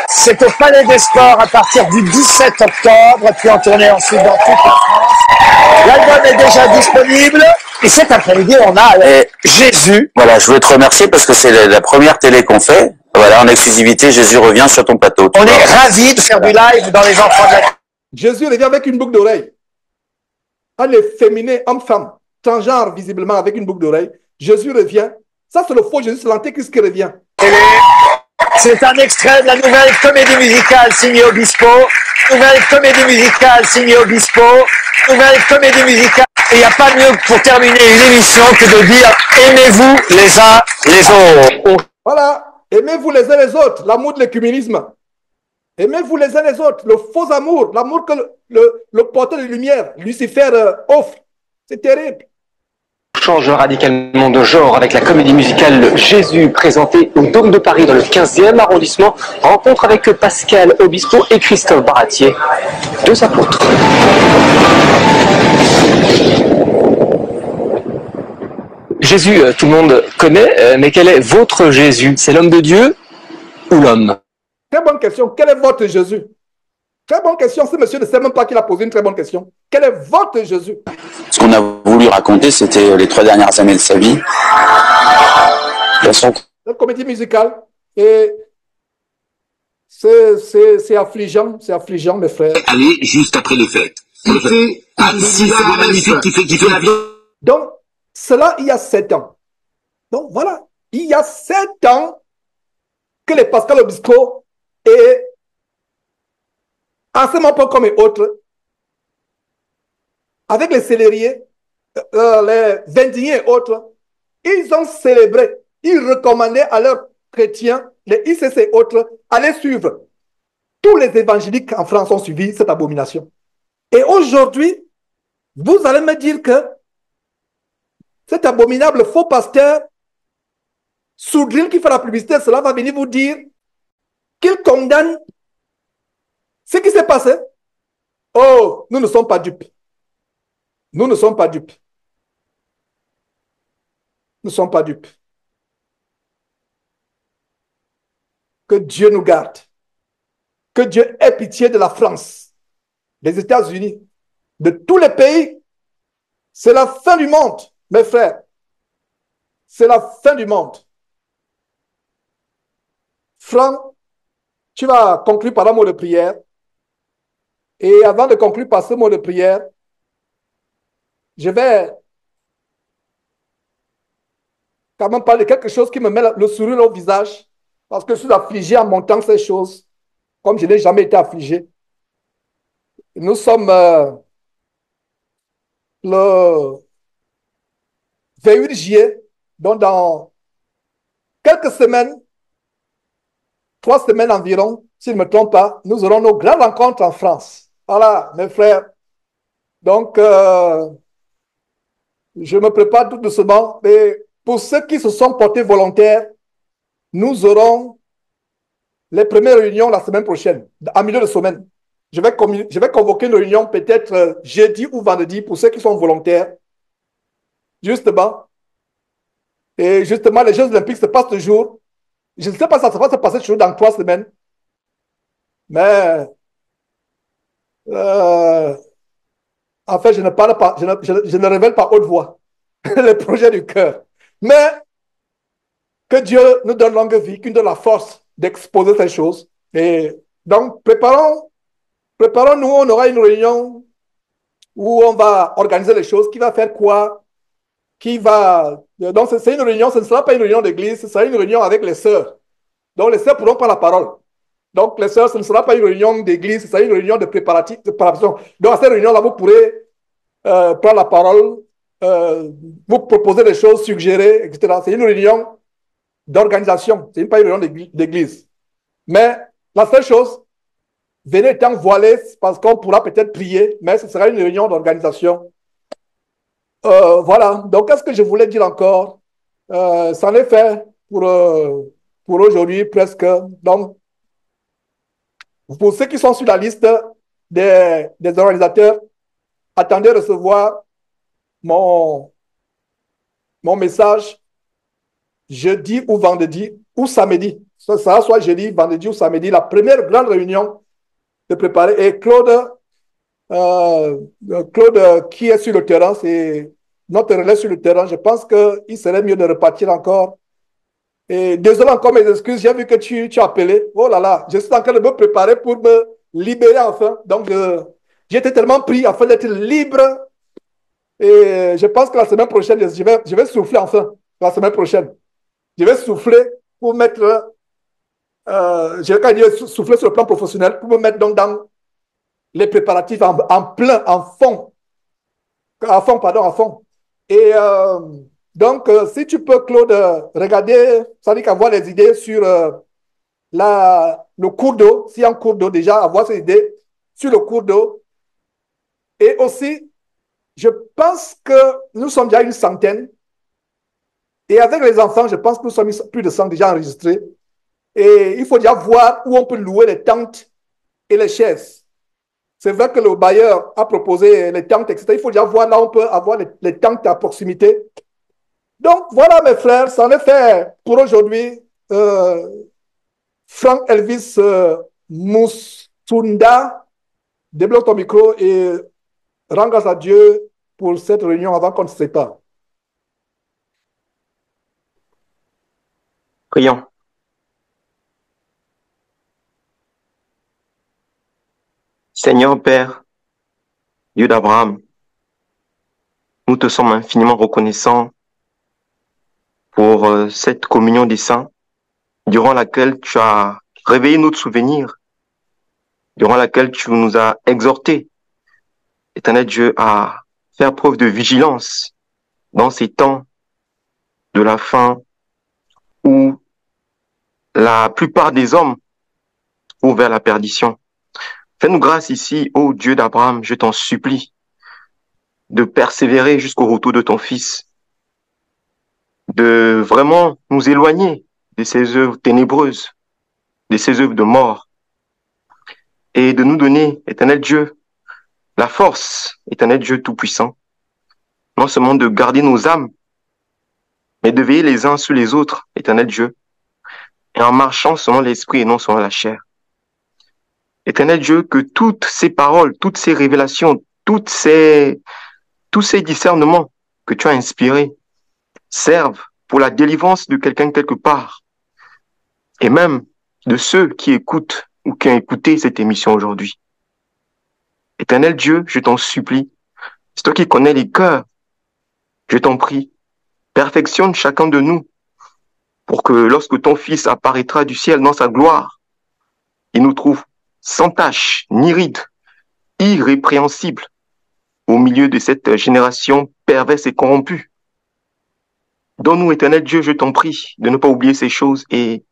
C'est au Palais des Sports à partir du 17 octobre, puis en tournée ensuite dans toute la France. L'album est déjà disponible. Et cet après-midi, on a Jésus. Voilà, je voulais te remercier parce que c'est la première télé qu'on fait. Voilà, en exclusivité, Jésus revient sur ton plateau. On est ravis de faire du live dans les enfants de la... Jésus revient avec une boucle d'oreille. Un efféminé, homme-femme, transgenre visiblement avec une boucle d'oreille. Jésus revient. Ça, c'est le faux Jésus, c'est l'antéchrist qui revient. C'est un extrait de la nouvelle comédie musicale signée Obispo. Nouvelle comédie musicale signée Obispo. Nouvelle comédie musicale. Et il n'y a pas mieux pour terminer une émission que de dire aimez-vous les uns les autres. Voilà, aimez-vous les uns les autres, l'amour de l'écuménisme. Aimez-vous les uns les autres, le faux amour, l'amour que le porteur de lumière, Lucifer, offre. C'est terrible. Change radicalement de genre avec la comédie musicale Jésus présentée au Dôme de Paris dans le 15e arrondissement. Rencontre avec Pascal Obispo et Christophe Baratier, deux apôtres. Jésus, tout le monde connaît, mais quel est votre Jésus? C'est l'homme de Dieu ou l'homme? Très bonne question. Quel est votre Jésus? Très bonne question. Ce monsieur ne sait même pas qu'il a posé une très bonne question. Quel est votre Jésus? Ce qu'on a voulu raconter, c'était les 3 dernières années de sa vie. Une comédie musicale. Et c'est affligeant, mes frères. Allez, juste après les fêtes. C'est magnifique qui fait la vie. Donc, cela, il y a 7 ans. Donc, voilà. Il y a 7 ans que les Pascal Obispo et enseignement comme et autres, avec les célériers, les Vendiniers et autres, ils ont célébré, ils recommandaient à leurs chrétiens, les ICC et autres, à les suivre. tous les évangéliques en France ont suivi cette abomination. Et aujourd'hui, vous allez me dire que cet abominable faux pasteur Soudril qui fait la publicité, cela va venir vous dire qu'il condamne ce qui s'est passé. Oh, nous ne sommes pas dupes. Nous ne sommes pas dupes. Nous ne sommes pas dupes. Que Dieu nous garde. Que Dieu ait pitié de la France, des États-Unis, de tous les pays. C'est la fin du monde, mes frères. C'est la fin du monde. Franck, tu vas conclure par un mot de prière. Et avant de conclure par ce mot de prière, je vais quand même parler de quelque chose qui me met le sourire au visage, parce que je suis affligé en montant ces choses, comme je n'ai jamais été affligé. Nous sommes le 28 juillet, donc dans quelques semaines, 3 semaines environ, si je ne me trompe pas, nous aurons nos grandes rencontres en France. Voilà, mes frères. Donc, je me prépare tout doucement. Mais pour ceux qui se sont portés volontaires, nous aurons les premières réunions la semaine prochaine, en milieu de semaine. Je vais convoquer une réunion peut-être jeudi ou vendredi pour ceux qui sont volontaires. Justement. Et justement, les Jeux Olympiques se passent toujours. Je ne sais pas si ça va se passer toujours dans 3 semaines. Mais en fait, je ne parle pas, je ne révèle pas haute voix les projets du cœur. Mais que Dieu nous donne longue vie, qu'il nous donne la force d'exposer ces choses. Et donc, préparons-nous, on aura une réunion où on va organiser les choses, qui va faire quoi, qui va... Donc, c'est une réunion, ce ne sera pas une réunion d'église, ce sera une réunion avec les sœurs. Donc, les sœurs pourront prendre la parole. Donc, les sœurs, ce ne sera pas une réunion d'église, ce sera une réunion de préparation. Donc, à cette réunion-là, vous pourrez prendre la parole, vous proposer des choses, suggérer, etc. C'est une réunion d'organisation, ce n'est pas une réunion d'église. Mais la seule chose, venez étant voilés, parce qu'on pourra peut-être prier, mais ce sera une réunion d'organisation. Voilà, donc qu'est-ce que je voulais dire encore? C'en est fait pour aujourd'hui presque. Donc, pour ceux qui sont sur la liste des organisateurs, attendez recevoir mon message jeudi ou vendredi ou samedi. Ça sera soit jeudi, vendredi ou samedi, la première grande réunion de préparer. Et Claude, qui est sur le terrain, c'est notre relais sur le terrain. Je pense qu'il serait mieux de repartir encore. Et désolé encore mes excuses, j'ai vu que tu as appelé. Oh là là, je suis en train de me préparer pour me libérer enfin. Donc, j'étais tellement pris afin d'être libre. Et je pense que la semaine prochaine, je vais souffler enfin. La semaine prochaine. Je vais souffler pour mettre... je vais quand même souffler sur le plan professionnel pour me mettre donc dans les préparatifs en plein, en fond. À fond. Et donc, si tu peux, Claude, regarder, ça dit qu'avoir les idées sur le cours d'eau, s'il y a un cours d'eau déjà, avoir ces idées sur le cours d'eau. Et aussi, je pense que nous sommes déjà une centaine. Et avec les enfants, je pense que nous sommes plus de 100 déjà enregistrés. Et il faut déjà voir où on peut louer les tentes et les chaises. C'est vrai que le bailleur a proposé les tentes, etc. Il faut déjà voir là où on peut avoir les tentes à proximité. Donc, voilà, mes frères, ça en est fait pour aujourd'hui. Franck Elvis Moussunda, débloque ton micro et rends grâce à Dieu pour cette réunion avant qu'on ne se sépare. Prions. Seigneur Père, Dieu d'Abraham, nous te sommes infiniment reconnaissants pour cette communion des saints, durant laquelle tu as réveillé notre souvenir, durant laquelle tu nous as exhortés, Éternel Dieu, à faire preuve de vigilance dans ces temps de la fin où la plupart des hommes ou vers la perdition. Fais-nous grâce ici, ô Dieu d'Abraham, je t'en supplie, de persévérer jusqu'au retour de ton Fils, de vraiment nous éloigner de ces œuvres ténébreuses, de ces œuvres de mort, et de nous donner, éternel Dieu, la force, éternel Dieu tout-puissant, non seulement de garder nos âmes, mais de veiller les uns sur les autres, éternel Dieu, et en marchant selon l'esprit et non selon la chair. Éternel Dieu, que toutes ces paroles, toutes ces révélations, tous ces discernements que tu as inspirés servent pour la délivrance de quelqu'un quelque part, et même de ceux qui écoutent ou qui ont écouté cette émission aujourd'hui. Éternel Dieu, je t'en supplie, c'est toi qui connais les cœurs, je t'en prie, perfectionne chacun de nous pour que lorsque ton Fils apparaîtra du ciel dans sa gloire, il nous trouve sans tache, ni ride, irrépréhensible au milieu de cette génération perverse et corrompue. Donne-nous, éternel Dieu, je t'en prie, de ne pas oublier ces choses et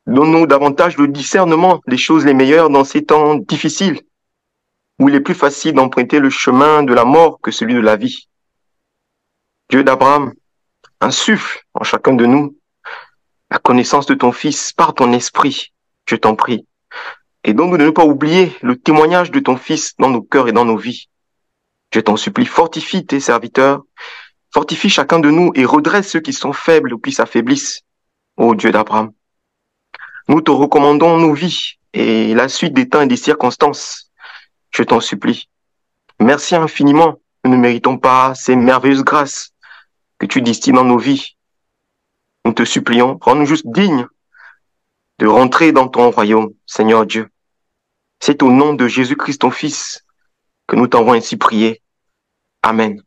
donne-nous davantage de discernement des choses les meilleures dans ces temps difficiles où il est plus facile d'emprunter le chemin de la mort que celui de la vie. Dieu d'Abraham, insuffle en chacun de nous la connaissance de ton Fils par ton esprit, je t'en prie. Et donc de ne pas oublier le témoignage de ton Fils dans nos cœurs et dans nos vies. Je t'en supplie, fortifie tes serviteurs, fortifie chacun de nous et redresse ceux qui sont faibles ou qui s'affaiblissent, ô Dieu d'Abraham. Nous te recommandons nos vies et la suite des temps et des circonstances. Je t'en supplie. Merci infiniment. Nous ne méritons pas ces merveilleuses grâces que tu distilles dans nos vies. Nous te supplions, rends-nous juste dignes de rentrer dans ton royaume, Seigneur Dieu. C'est au nom de Jésus-Christ, ton Fils, que nous t'envoyons ainsi prier. Amen.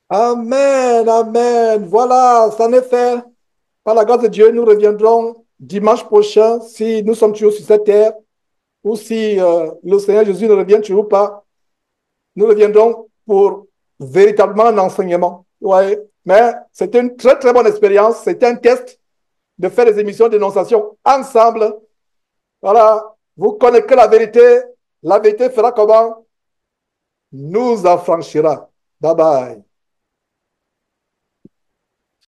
Amen, amen. Voilà, c'en est fait. Par la grâce de Dieu, nous reviendrons dimanche prochain, si nous sommes toujours sur cette terre, ou si le Seigneur Jésus ne revient toujours pas. Nous reviendrons pour véritablement un enseignement. Ouais. Mais c'était une très, très bonne expérience. C'était un test de faire des émissions de dénonciation ensemble. Voilà. Vous connaissez la vérité. La vérité fera comment? Nous affranchira. Bye bye.